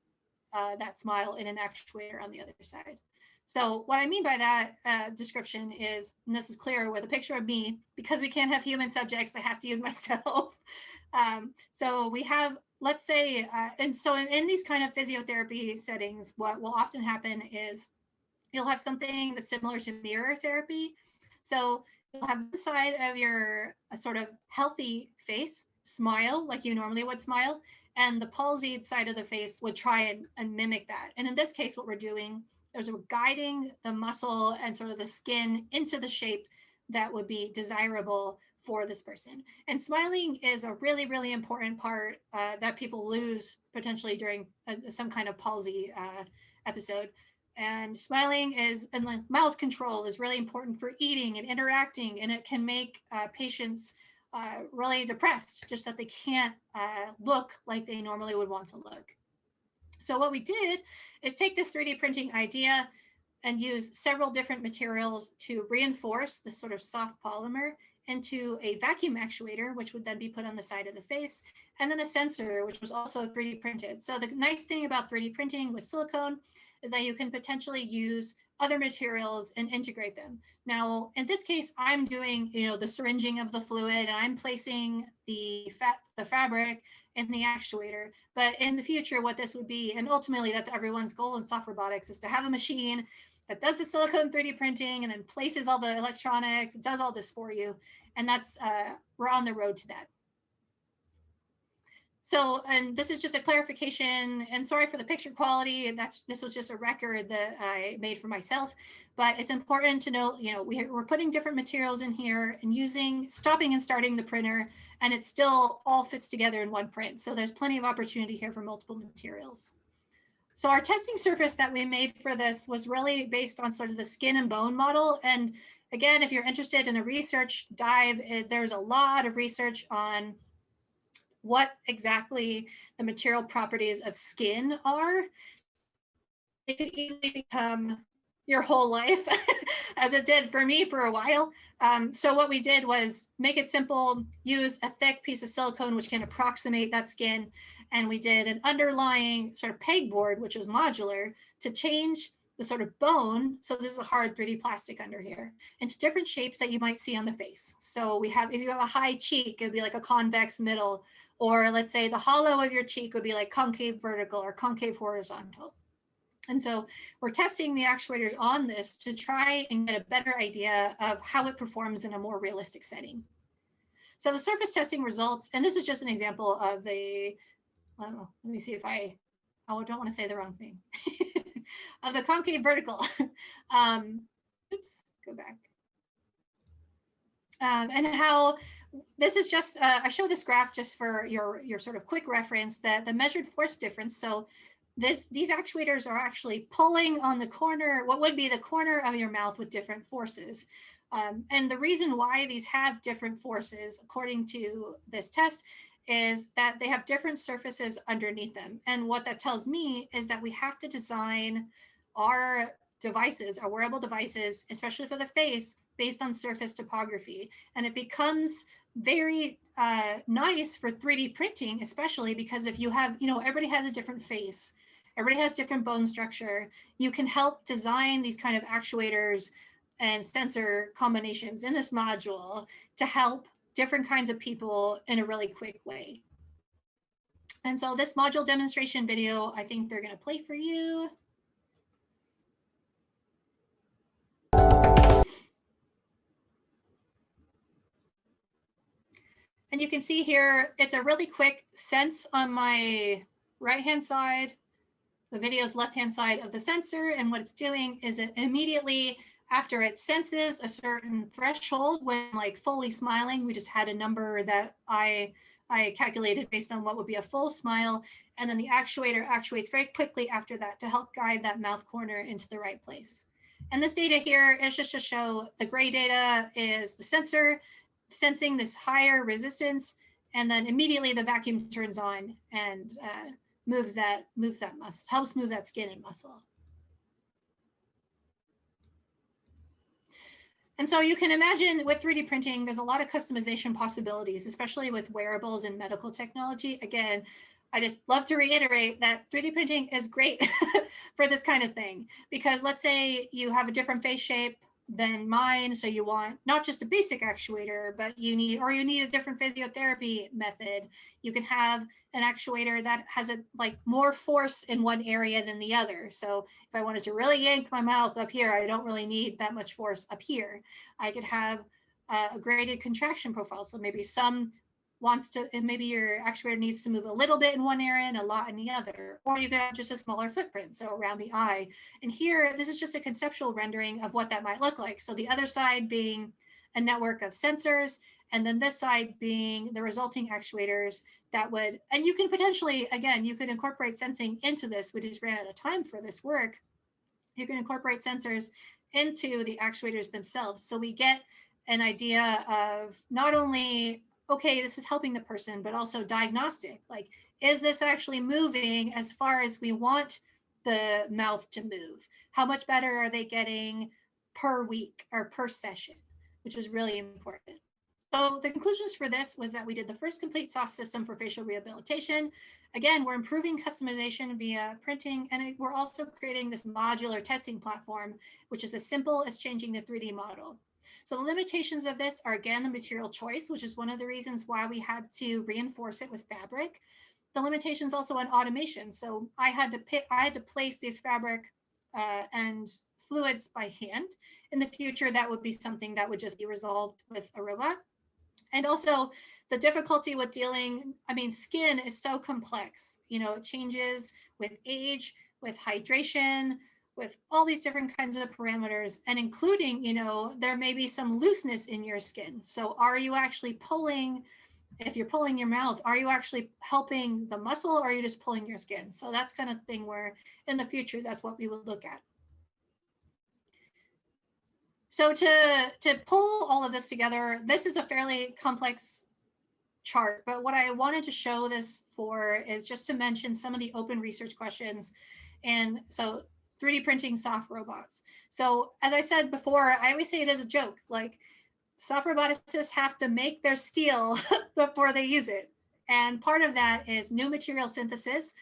that smile in an actuator on the other side. So what I mean by that description is, and this is clear with a picture of me, because we can't have human subjects, I have to use myself. So we have, let's say, and so in these kind of physiotherapy settings, what will often happen is you'll have something that's similar to mirror therapy. So you'll have one side of your sort of healthy face smile like you normally would smile, and the palsied side of the face would try and mimic that. And in this case, what we're doing is we're guiding the muscle and sort of the skin into the shape that would be desirable for this person. And smiling is a really, really important part that people lose potentially during some kind of palsy episode. And smiling is, and like mouth control is really important for eating and interacting, and it can make patients really depressed, just that they can't look like they normally would want to look. So what we did is take this 3D printing idea and use several different materials to reinforce this sort of soft polymer into a vacuum actuator, which would then be put on the side of the face, and then a sensor, which was also 3D printed. So the nice thing about 3D printing with silicone is that you can potentially use other materials and integrate them. Now, in this case, I'm doing, the syringing of the fluid, and I'm placing the fabric in the actuator. But in the future, what this would be, and ultimately that's everyone's goal in soft robotics, is to have a machine that does the silicone 3D printing and then places all the electronics, it does all this for you. And that's, we're on the road to that. So, and this is just a clarification, and sorry for the picture quality, and this was just a record that I made for myself, but it's important to note, we're putting different materials in here and stopping and starting the printer, and it still all fits together in one print. So there's plenty of opportunity here for multiple materials. So our testing surface that we made for this was really based on sort of the skin and bone model. And again, if you're interested in a research dive, there's a lot of research on what exactly the material properties of skin are. It could easily become your whole life, as it did for me for a while. So what we did was make it simple, use a thick piece of silicone which can approximate that skin, and we did an underlying sort of pegboard, which was modular, to change the sort of bone, so this is a hard 3D plastic under here, into different shapes that you might see on the face. So we have, if you have a high cheek, it'd be like a convex middle, or let's say the hollow of your cheek would be like concave vertical or concave horizontal. And so we're testing the actuators on this to try and get a better idea of how it performs in a more realistic setting. So the surface testing results, and this is just an example of the, I don't know, let me see if I don't want to say the wrong thing, of the concave vertical. Oops, go back. And how this is just, I show this graph just for your sort of quick reference, that the measured force difference. So these actuators are actually pulling on the corner, what would be the corner of your mouth with different forces. And the reason why these have different forces, according to this test, is that they have different surfaces underneath them. And what that tells me is that we have to design our devices, our wearable devices, especially for the face, based on surface topography. And it becomes very nice for 3D printing, especially because if you have, everybody has a different face, everybody has different bone structure, you can help design these kind of actuators and sensor combinations in this module to help different kinds of people in a really quick way. And so this module demonstration video, I think they're going to play for you. And you can see here, it's a really quick sense on my right-hand side. The video's left-hand side of the sensor. And what it's doing is it immediately, after it senses a certain threshold, when like fully smiling, we just had a number that I calculated based on what would be a full smile. And then the actuator actuates very quickly after that to help guide that mouth corner into the right place. And this data here is just to show the gray data is the sensor sensing this higher resistance and then immediately the vacuum turns on and moves that muscle, helps move that skin and muscle. And so you can imagine with 3D printing, there's a lot of customization possibilities, especially with wearables and medical technology. Again, I just love to reiterate that 3D printing is great for this kind of thing, because let's say you have a different face shape than mine. So you want not just a basic actuator, but you need a different physiotherapy method. You can have an actuator that has more force in one area than the other. So if I wanted to really yank my mouth up here, I don't really need that much force up here. I could have a graded contraction profile. So maybe maybe your actuator needs to move a little bit in one area and a lot in the other, or you could have just a smaller footprint, so around the eye. And here, this is just a conceptual rendering of what that might look like. So the other side being a network of sensors, and then this side being the resulting actuators that would, and you can potentially, again, you could incorporate sensing into this. We just ran out of time for this work. You can incorporate sensors into the actuators themselves. So we get an idea of not only, okay, this is helping the person, but also diagnostic. Like, is this actually moving as far as we want the mouth to move? How much better are they getting per week or per session, which is really important. So the conclusions for this was that we did the first complete soft system for facial rehabilitation. Again, we're improving customization via printing, and we're also creating this modular testing platform, which is as simple as changing the 3D model. So the limitations of this are, again, the material choice, which is one of the reasons why we had to reinforce it with fabric. The limitations also on automation. So I had to place these fabric and fluids by hand. In the future, that would be something that would just be resolved with a robot. And also the difficulty with skin is so complex. It changes with age, with hydration, with all these different kinds of parameters, and including, there may be some looseness in your skin. So are you actually pulling, if you're pulling your mouth, are you actually helping the muscle, or are you just pulling your skin? So that's kind of thing where in the future, that's what we would look at. So to pull all of this together, this is a fairly complex chart, but what I wanted to show this for is just to mention some of the open research questions. And so 3D printing soft robots. So as I said before, I always say it as a joke, like soft roboticists have to make their steel before they use it. And part of that is new material synthesis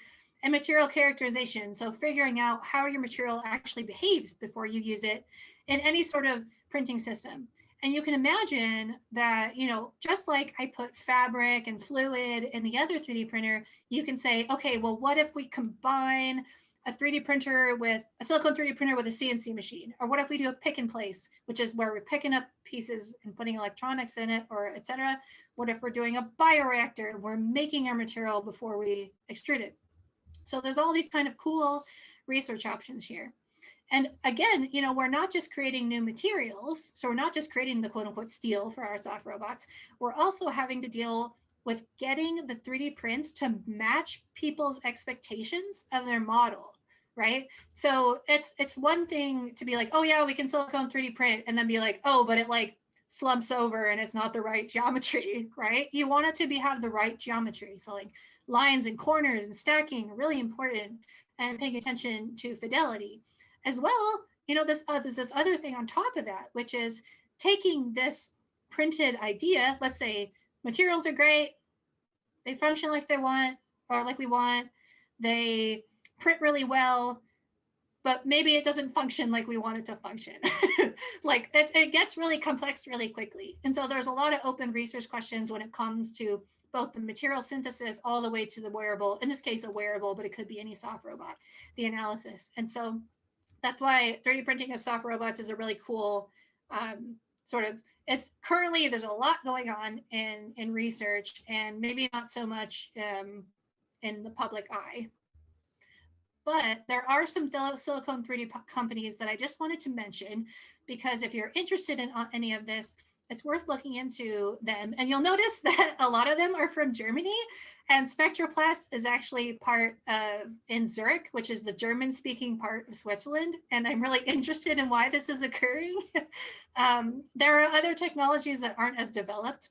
and material characterization. So figuring out how your material actually behaves before you use it in any sort of printing system. And you can imagine that, just like I put fabric and fluid in the other 3D printer, you can say, okay, well, what if we combine a 3D printer with a silicone 3D printer with a CNC machine? Or what if we do a pick and place, which is where we're picking up pieces and putting electronics in it, or et cetera? What if we're doing a bioreactor? We're making our material before we extrude it. So there's all these kind of cool research options here. And again, we're not just creating new materials. So we're not just creating the quote unquote steel for our soft robots. We're also having to deal with getting the 3D prints to match people's expectations of their model, right? So it's one thing to be like, oh yeah, we can silicone 3D print, and then be like, oh, but it slumps over and it's not the right geometry, right? You want it to have the right geometry. So lines and corners and stacking are really important, and paying attention to fidelity. As well, there's this other thing on top of that, which is taking this printed idea. Let's say materials are great, they function like they want, or like we want, they print really well, but maybe it doesn't function like we want it to function. It gets really complex really quickly. And so there's a lot of open research questions when it comes to both the material synthesis all the way to the wearable, in this case a wearable, but it could be any soft robot, the analysis. And so that's why 3D printing of soft robots is a really cool currently there's a lot going on in research, and maybe not so much in the public eye. But there are some silicone 3D companies that I just wanted to mention, because if you're interested in any of this, it's worth looking into them. And you'll notice that a lot of them are from Germany, and Spectroplast is actually part of in Zurich, which is the German-speaking part of Switzerland. And I'm really interested in why this is occurring. There are other technologies that aren't as developed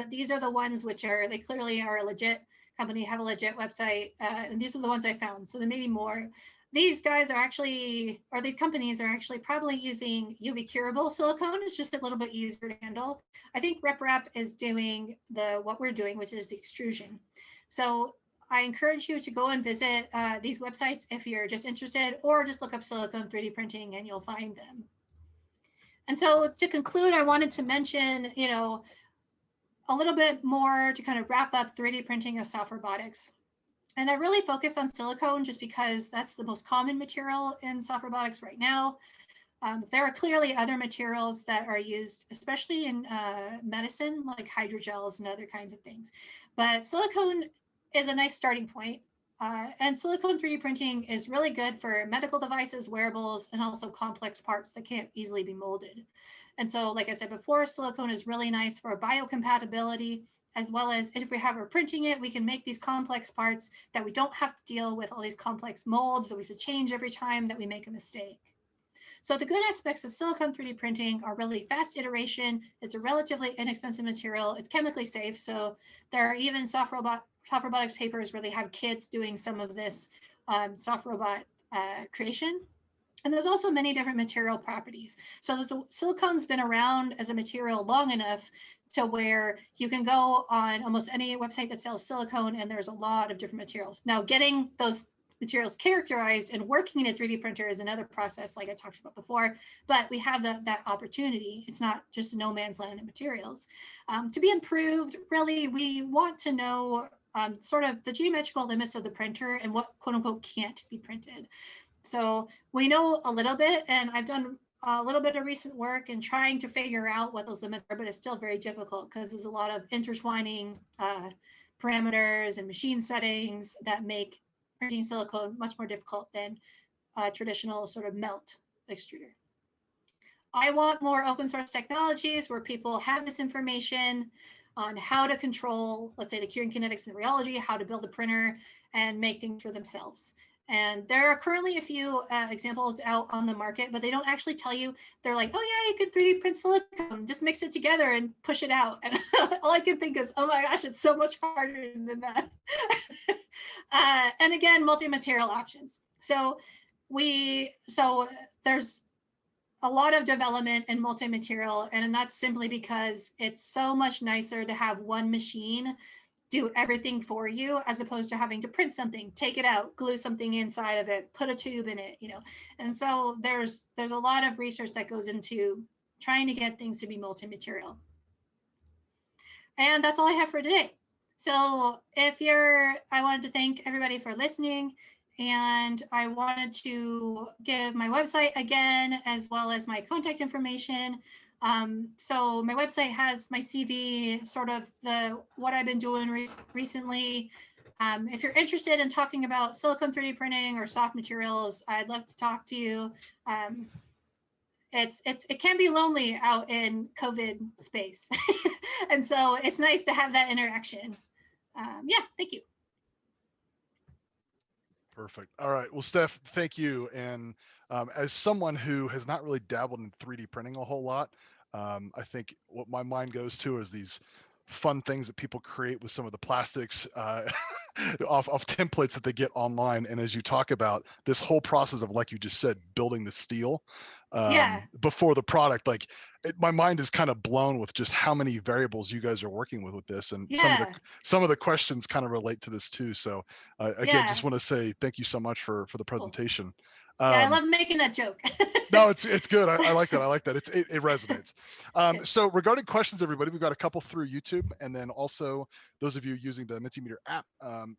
but these are the ones which are, they clearly are a legit company, have a legit website, and these are the ones I found. So there may be more. These guys are actually, or these companies are actually probably using UV curable silicone. It's just a little bit easier to handle. I think RepRap is doing what we're doing, which is the extrusion. So I encourage you to go and visit these websites if you're just interested, or just look up silicone 3D printing and you'll find them. And so to conclude, I wanted to mention, a little bit more to kind of wrap up 3D printing of soft robotics. And I really focus on silicone just because that's the most common material in soft robotics right now. There are clearly other materials that are used, especially in medicine, like hydrogels and other kinds of things. But silicone is a nice starting point. And silicone 3D printing is really good for medical devices, wearables, and also complex parts that can't easily be molded. And so, like I said before, silicone is really nice for biocompatibility, as well as if we have her printing it, we can make these complex parts that we don't have to deal with all these complex molds that we have to change every time that we make a mistake. So the good aspects of silicone 3D printing are really fast iteration. It's a relatively inexpensive material. It's chemically safe. So there are even soft robotics papers where they have kids doing some of this soft robot creation. And there's also many different material properties. So silicone's been around as a material long enough to where you can go on almost any website that sells silicone, and there's a lot of different materials. Now, getting those materials characterized and working in a 3D printer is another process, like I talked about before, but we have that opportunity. It's not just no man's land of materials. To be improved, really, we want to know sort of the geometrical limits of the printer and what quote unquote can't be printed. So we know a little bit, and I've done a little bit of recent work in trying to figure out what those limits are, but it's still very difficult because there's a lot of intertwining parameters and machine settings that make printing silicone much more difficult than traditional sort of melt extruder. I want more open source technologies where people have this information on how to control, let's say, the curing kinetics and the rheology, how to build a printer and make things for themselves. And there are currently a few examples out on the market, but they don't actually tell you. They're like, oh yeah, you can 3D print silicone, just mix it together and push it out. And all I can think is, oh my gosh, it's so much harder than that. And again, multi-material options. So there's a lot of development in multi-material, and that's simply because it's so much nicer to have one machine do everything for you, as opposed to having to print something, take it out, glue something inside of it, put a tube in it, And so there's a lot of research that goes into trying to get things to be multi-material. And that's all I have for today. So I wanted to thank everybody for listening, and I wanted to give my website again, as well as my contact information. So my website has my CV, sort of what I've been doing recently. If you're interested in talking about silicone 3D printing or soft materials, I'd love to talk to you. It can be lonely out in COVID space. And so it's nice to have that interaction. Yeah, thank you. Perfect. All right. Well, Steph, thank you. And as someone who has not really dabbled in 3D printing a whole lot, I think what my mind goes to is these fun things that people create with some of the plastics off templates that they get online. And as you talk about this whole process of, like you just said, building the steel before the product, my mind is kind of blown with just how many variables you guys are working with this. And some of the questions kind of relate to this too. So again, just want to say thank you so much for the presentation. I love making that joke. No, it's good. I like that. I like that. It resonates. So regarding questions, everybody, we've got a couple through YouTube, and then also those of you using the Mentimeter app,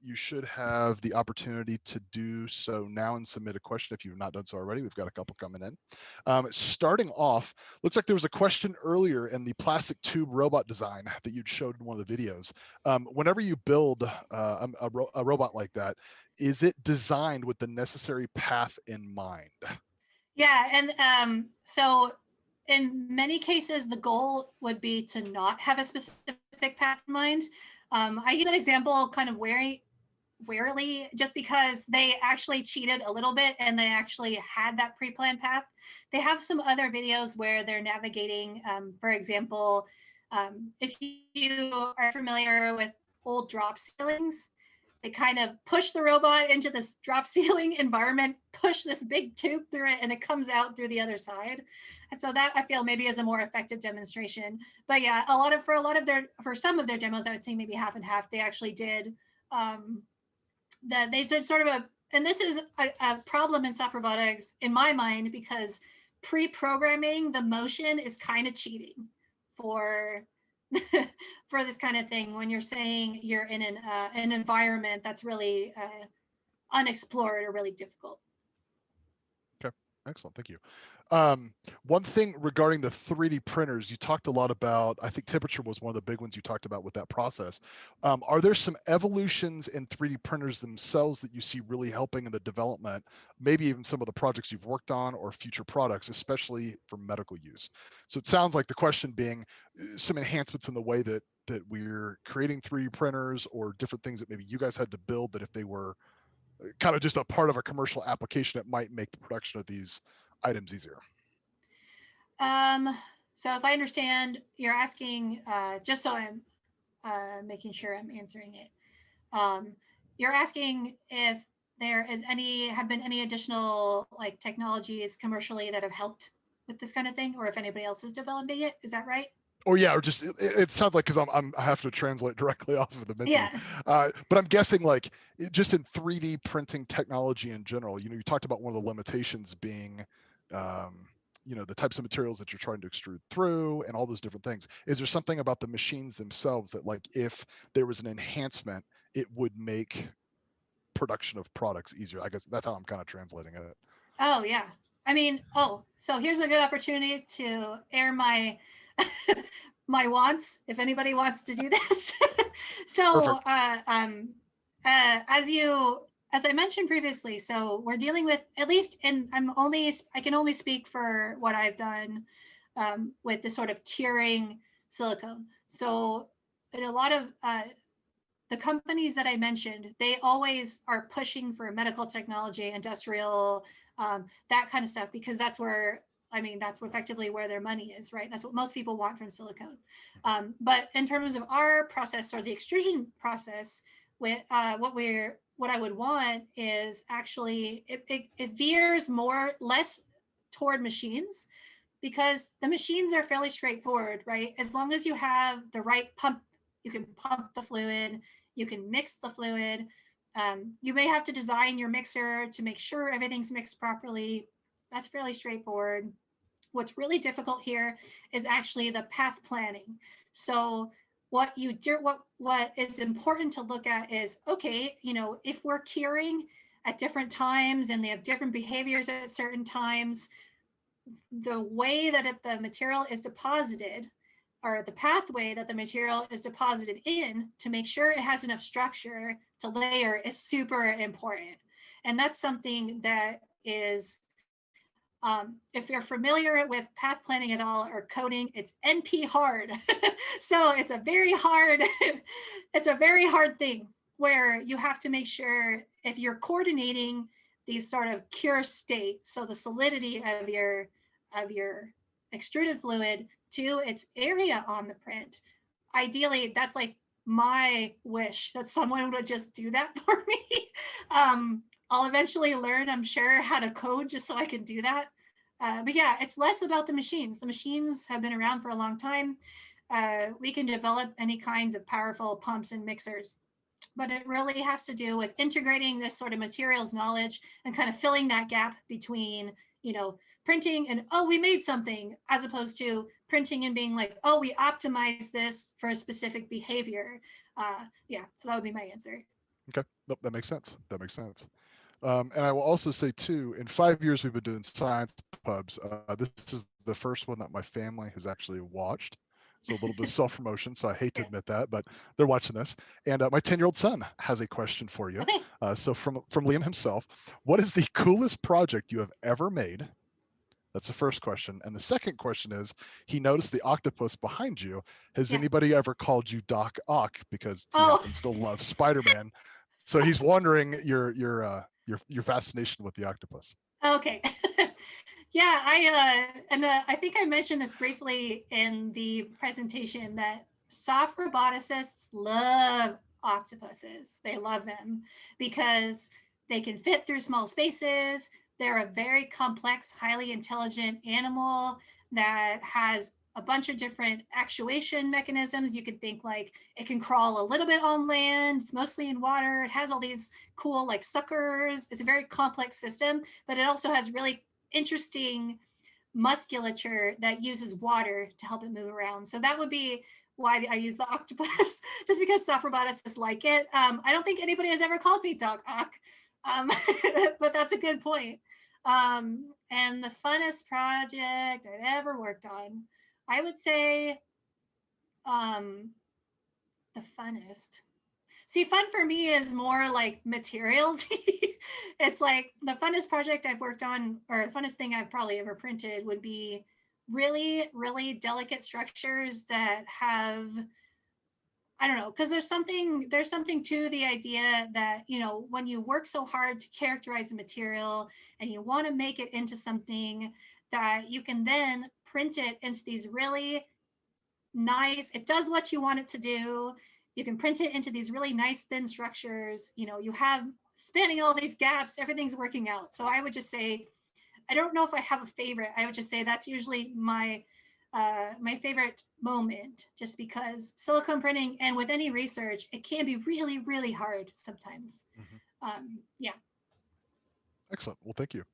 you should have the opportunity to do so now and submit a question if you've not done so already. We've got a couple coming in. Starting off, looks like there was a question earlier in the plastic tube robot design that you'd showed in one of the videos. Whenever you build a robot like that, is it designed with the necessary path in mind? Yeah, and so in many cases, the goal would be to not have a specific path in mind. I use that example kind of warily, just because they actually cheated a little bit and they actually had that pre-planned path. They have some other videos where they're navigating, for example, If you are familiar with old drop ceilings, they kind of push the robot into this drop ceiling environment, push this big tube through it, and it comes out through the other side. And so that I feel maybe is a more effective demonstration. But yeah, for some of their demos, I would say maybe half and half. They actually did they did sort of and this is a problem in soft robotics in my mind, because pre-programming the motion is kind of cheating for for this kind of thing when you're saying you're in an environment that's really unexplored or really difficult. Okay, excellent, thank you. One thing regarding the 3D printers, you talked a lot about, I think temperature was one of the big ones you talked about with that process. Are there some evolutions in 3D printers themselves that you see really helping in the development, maybe even some of the projects you've worked on or future products, especially for medical use? So it sounds like the question being some enhancements in the way that we're creating 3D printers, or different things that maybe you guys had to build that if they were kind of just a part of a commercial application, it might make the production of these items easier. So if I understand, you're asking, just so I'm making sure I'm answering it. You're asking if there is have been any additional like technologies commercially that have helped with this kind of thing, or if anybody else is developing it. Is that right? Or yeah, or just it sounds like, because I have to translate directly off of the menu. Yeah. But I'm guessing like just in 3D printing technology in general, you talked about one of the limitations being the types of materials that you're trying to extrude through and all those different things. Is there something about the machines themselves that, like, if there was an enhancement, it would make production of products easier? I guess that's how I'm kind of translating it. Oh yeah. I mean, so here's a good opportunity to air my my wants, if anybody wants to do this. So as I mentioned previously, so we're dealing with, at least, and I can only speak for what I've done with this sort of curing silicone. So in a lot of the companies that I mentioned, they always are pushing for medical technology, industrial, that kind of stuff, because that's effectively where their money is, right? That's what most people want from silicone. But in terms of our process, or the extrusion process, with what I would want is actually, it veers less toward machines, because the machines are fairly straightforward, right? As long as you have the right pump, you can pump the fluid, you can mix the fluid. You may have to design your mixer to make sure everything's mixed properly. That's fairly straightforward. What's really difficult here is actually the path planning. So what is important to look at is, okay, if we're curing at different times and they have different behaviors at certain times, the way that the material is deposited, or the pathway that the material is deposited in, to make sure it has enough structure to layer, is super important. And that's something that is, if you're familiar with path planning at all, or coding, it's NP hard. So it's a very hard thing, where you have to make sure, if you're coordinating these sort of cure state, so the solidity of your extruded fluid to its area on the print, ideally, that's like my wish, that someone would just do that for me. I'll eventually learn, I'm sure, how to code just so I can do that. But yeah, it's less about the machines. The machines have been around for a long time. We can develop any kinds of powerful pumps and mixers, but it really has to do with integrating this sort of materials knowledge and kind of filling that gap between, printing and, we made something, as opposed to printing and being like, we optimized this for a specific behavior. Yeah, so that would be my answer. Okay, nope, that makes sense. And I will also say too, in 5 years we've been doing science pubs. This is the first one that my family has actually watched. So a little bit of self-promotion, so I hate to admit that, but they're watching this. And my 10-year-old son has a question for you. Okay. So from Liam himself, what is the coolest project you have ever made? That's the first question. And the second question is, he noticed the octopus behind you. Has anybody ever called you Doc Ock, because he happens to love Spider-Man? So he's wondering your fascination with the octopus. Okay. Yeah, I think I mentioned this briefly in the presentation that soft roboticists love octopuses. They love them because they can fit through small spaces. They're a very complex, highly intelligent animal that has a bunch of different actuation mechanisms. You could think like it can crawl a little bit on land, it's mostly in water. It has all these cool like suckers. It's a very complex system, but it also has really interesting musculature that uses water to help it move around. So that would be why I use the octopus, just because soft roboticists like it. I don't think anybody has ever called me Doc Ock, but that's a good point. And the funnest project I've ever worked on, I would say the funnest. See, fun for me is more like materials. It's like the funnest project I've worked on, or the funnest thing I've probably ever printed would be really, really delicate structures that have, I don't know, because there's something to the idea that, you know, when you work so hard to characterize a material and you want to make it into something that you can then print it into these really nice, it does what you want it to do. You can print it into these really nice thin structures. You know, you have spanning all these gaps, everything's working out. So I would just say, I don't know if I have a favorite. I would just say that's usually my my favorite moment, just because silicone printing and with any research, it can be really, really hard sometimes. Yeah. Excellent. Well, thank you.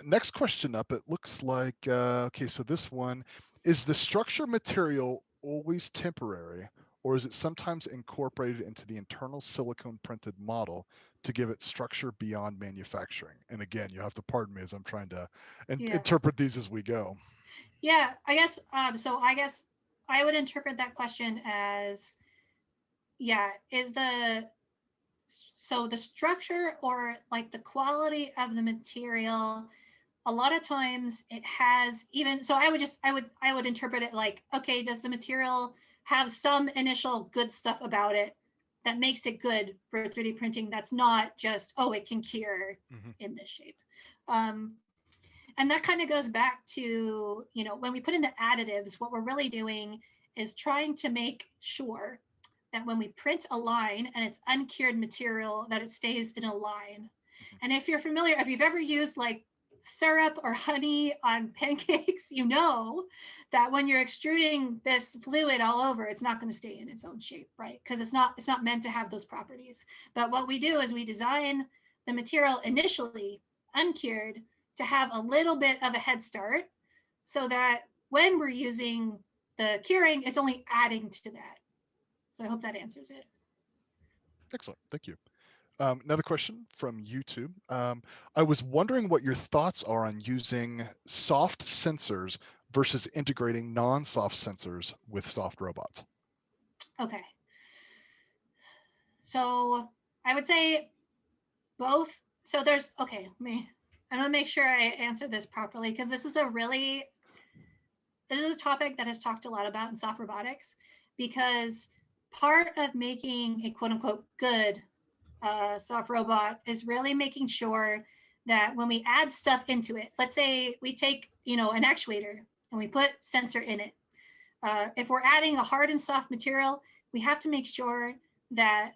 Next question up, it looks like, okay, so this one, is the structure material always temporary, or is it sometimes incorporated into the internal silicone printed model to give it structure beyond manufacturing? And again, you have to pardon me as I'm trying to interpret these as we go. Yeah, I guess, so I guess I would interpret that question as, yeah, so the structure or like the quality of the material, a lot of times it has even, so I would interpret it like, okay, does the material have some initial good stuff about it that makes it good for 3D printing? That's not just, oh, it can cure in this shape. And that kind of goes back to, you know, when we put in the additives, what we're really doing is trying to make sure that when we print a line and it's uncured material, that it stays in a line. And if you're familiar, if you've ever used like syrup or honey on pancakes, you know that when you're extruding this fluid all over, it's not going to stay in its own shape, right? Because it's not meant to have those properties. But what we do is we design the material initially uncured to have a little bit of a head start, so that when we're using the curing, it's only adding to that. So I hope that answers it. Excellent, thank you. Another question from YouTube. I was wondering what your thoughts are on using soft sensors versus integrating non-soft sensors with soft robots. Okay. So I would say both. So there's, okay, I'm gonna make sure I answer this properly, because this is a topic that is talked a lot about in soft robotics, because part of making a quote unquote good soft robot is really making sure that when we add stuff into it, let's say we take, you know, an actuator and we put sensor in it. If we're adding a hard and soft material, we have to make sure that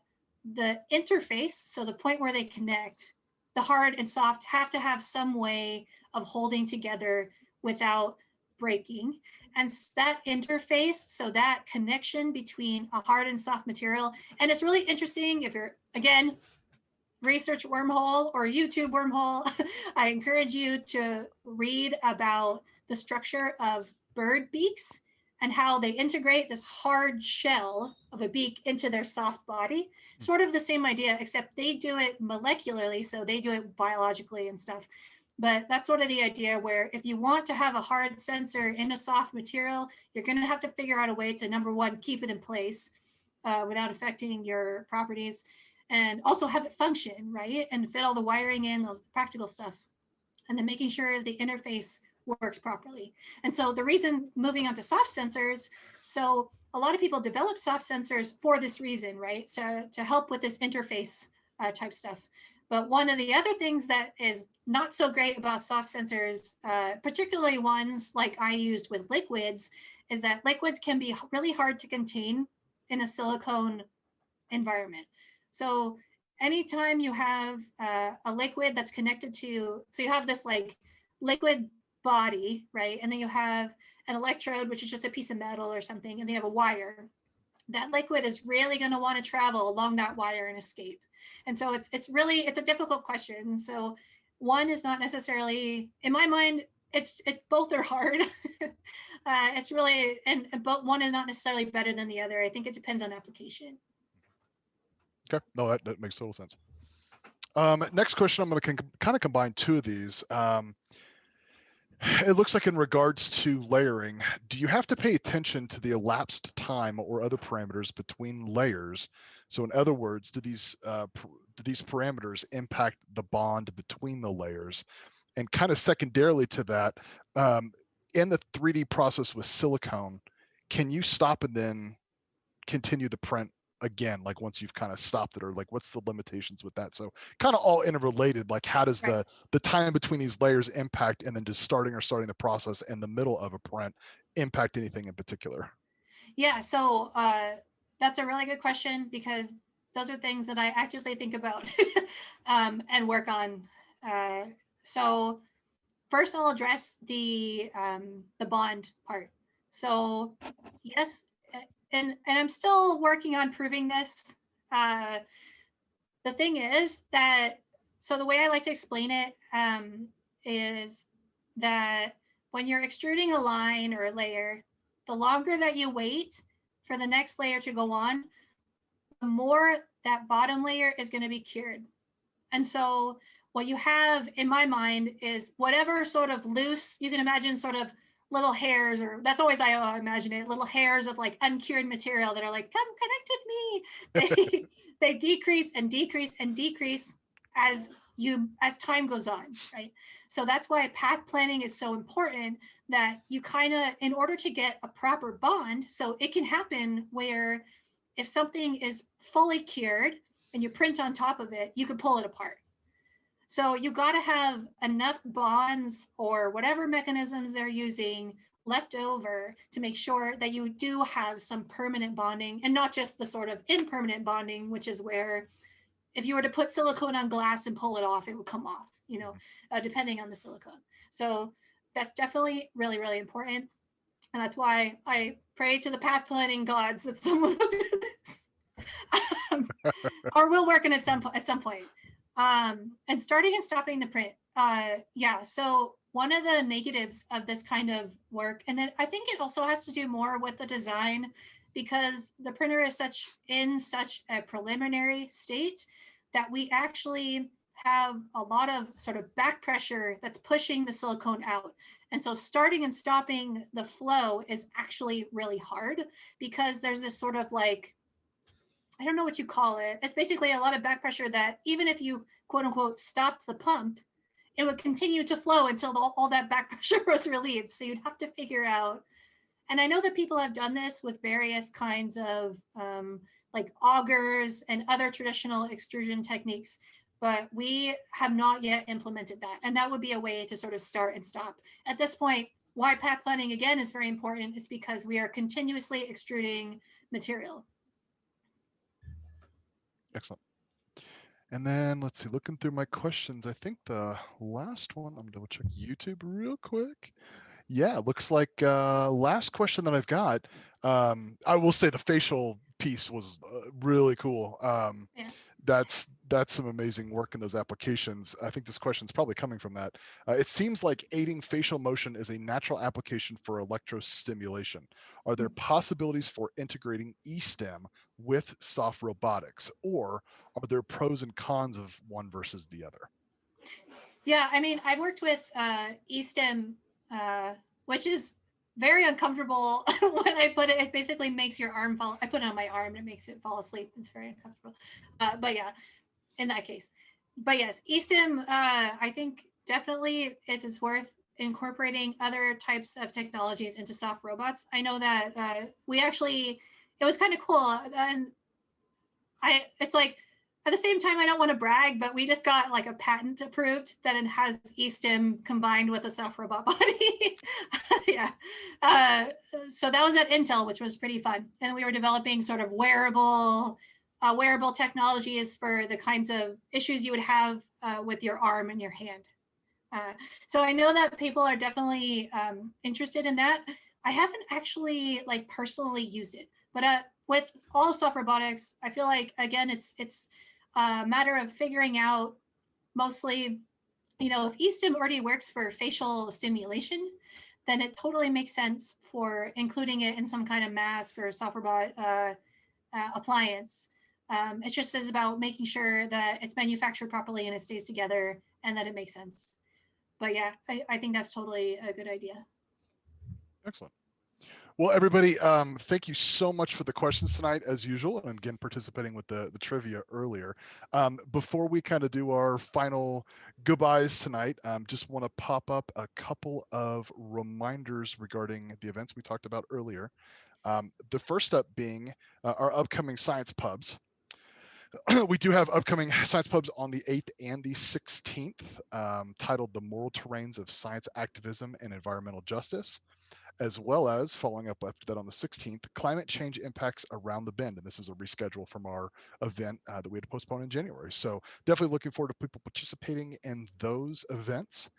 the interface, so the point where they connect, the hard and soft have to have some way of holding together without breaking. And that interface, so that connection between a hard and soft material, and it's really interesting if you're, again, research wormhole or YouTube wormhole, I encourage you to read about the structure of bird beaks and how they integrate this hard shell of a beak into their soft body. Sort of the same idea, except they do it molecularly, so they do it biologically and stuff. But that's sort of the idea, where if you want to have a hard sensor in a soft material, you're going to have to figure out a way to, number one, keep it in place without affecting your properties, and also have it function, right? And fit all the wiring in, the practical stuff, and then making sure the interface works properly. And so the reason, moving on to soft sensors, so a lot of people develop soft sensors for this reason, right? So to help with this interface type stuff. But one of the other things that is not so great about soft sensors, particularly ones like I used with liquids, is that liquids can be really hard to contain in a silicone environment. So anytime you have a liquid that's connected to, so you have this like liquid body, right? And then you have an electrode, which is just a piece of metal or something, and they have a wire. That liquid is really going to want to travel along that wire and escape. And so it's a difficult question. So one is not necessarily, in my mind, both are hard. It's really, but one is not necessarily better than the other. I think it depends on application. Okay, no, that makes total sense. Next question, I'm going to kind of combine two of these. It looks like in regards to layering, do you have to pay attention to the elapsed time or other parameters between layers? So in other words, do these parameters impact the bond between the layers? And kind of secondarily to that, in the 3D process with silicone, can you stop and then continue the print again, like once you've kind of stopped it, or like what's the limitations with that? So kind of all interrelated, like how does the time between these layers impact, and then just starting the process in the middle of a print impact anything in particular? Yeah, so that's a really good question, because those are things that I actively think about and work on. So first I'll address the bond part. So yes, and I'm still working on proving this. The thing is that, so the way I like to explain it is that when you're extruding a line or a layer, the longer that you wait for the next layer to go on, the more that bottom layer is going to be cured. And so what you have in my mind is whatever sort of loose, you can imagine sort of little hairs, or that's always how I imagine it, little hairs of like uncured material that are like, come connect with me. They decrease and decrease and decrease as time goes on, right? So that's why path planning is so important, that you kind of, in order to get a proper bond, so it can happen where if something is fully cured and you print on top of it, you could pull it apart. So you got to have enough bonds or whatever mechanisms they're using left over to make sure that you do have some permanent bonding, and not just the sort of impermanent bonding, which is where if you were to put silicone on glass and pull it off, it would come off, depending on the silicone. So that's definitely really, really important. And that's why I pray to the path planning gods that someone will do this. Or we'll work on it at some point. And starting and stopping the print. So one of the negatives of this kind of work, and then I think it also has to do more with the design, because the printer is in such a preliminary state that we actually have a lot of sort of back pressure that's pushing the silicone out. And so starting and stopping the flow is actually really hard, because there's this sort of like, I don't know what you call it. It's basically a lot of back pressure that even if you quote unquote stopped the pump, it would continue to flow until all that back pressure was relieved. So you'd have to figure out, and I know that people have done this with various kinds of like augers and other traditional extrusion techniques, but we have not yet implemented that. And that would be a way to sort of start and stop. At this point, why path planning again is very important is because we are continuously extruding material. Excellent. And then let's see, looking through my questions, I think the last one, I'm gonna double check YouTube real quick. Yeah, it looks like last question that I've got. I will say the facial piece was really cool. Yeah. That's some amazing work in those applications. I think this question is probably coming from that. It seems like aiding facial motion is a natural application for electrostimulation. Are there possibilities for integrating eSTEM with soft robotics, or are there pros and cons of one versus the other? Yeah, I mean, I've worked with eSTEM, which is very uncomfortable when I put it. It basically makes your arm fall. I put it on my arm and it makes it fall asleep. It's very uncomfortable. But yeah, in that case. But yes, eSTEM, I think definitely it is worth incorporating other types of technologies into soft robots. I know that we actually, it was kind of cool. And it's like, at the same time, I don't want to brag, but we just got like a patent approved that it has eSTEM combined with a soft robot body. Yeah. So that was at Intel, which was pretty fun. And we were developing sort of wearable technologies for the kinds of issues you would have with your arm and your hand. So I know that people are definitely interested in that. I haven't actually like personally used it, but with all soft robotics, I feel like, again, it's a matter of figuring out mostly, if eSTEM already works for facial stimulation, then it totally makes sense for including it in some kind of mask or soft robot appliance. It just is about making sure that it's manufactured properly and it stays together and that it makes sense. But yeah, I think that's totally a good idea. Excellent. Well, everybody, thank you so much for the questions tonight, as usual, and again, participating with the trivia earlier. Before we kind of do our final goodbyes tonight, just want to pop up a couple of reminders regarding the events we talked about earlier. The first up being our upcoming science pubs. We do have upcoming science pubs on the 8th and the 16th, titled The Moral Terrains of Science Activism and Environmental Justice, as well as following up after that on the 16th, Climate Change Impacts Around the Bend. And this is a reschedule from our event that we had to postpone in January. So definitely looking forward to people participating in those events.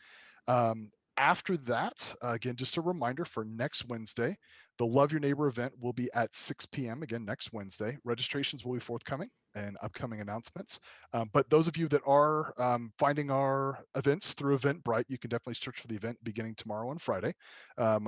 After that, again, just a reminder for next Wednesday, the Love Your Neighbor event will be at 6 p.m. again next Wednesday. Registrations will be forthcoming and upcoming announcements. But those of you that are finding our events through Eventbrite, you can definitely search for the event beginning tomorrow and Friday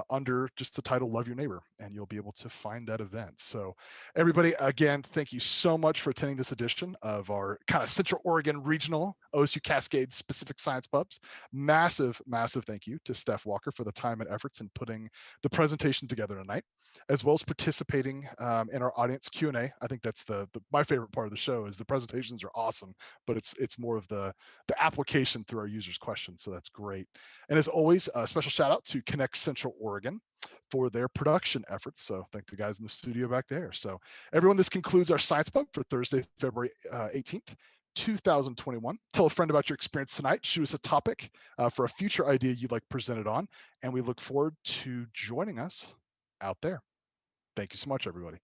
under just the title Love Your Neighbor, and you'll be able to find that event. So everybody, again, thank you so much for attending this edition of our kind of Central Oregon regional OSU-Cascades specific science pubs. Massive, massive thank you to Steph Walker for the time and efforts in putting the presentation together tonight, as well as participating in our audience Q&A. I think that's my favorite part of the show is the presentations are awesome, but it's more of the application through our users' questions. So that's great. And as always, a special shout out to Connect Central Oregon for their production efforts. So thank the guys in the studio back there. So everyone, this concludes our Science Pub for Thursday, February 18th. 2021. Tell a friend about your experience tonight. Shoot us a topic for a future idea you'd like presented on, and we look forward to joining us out there. Thank you so much, everybody.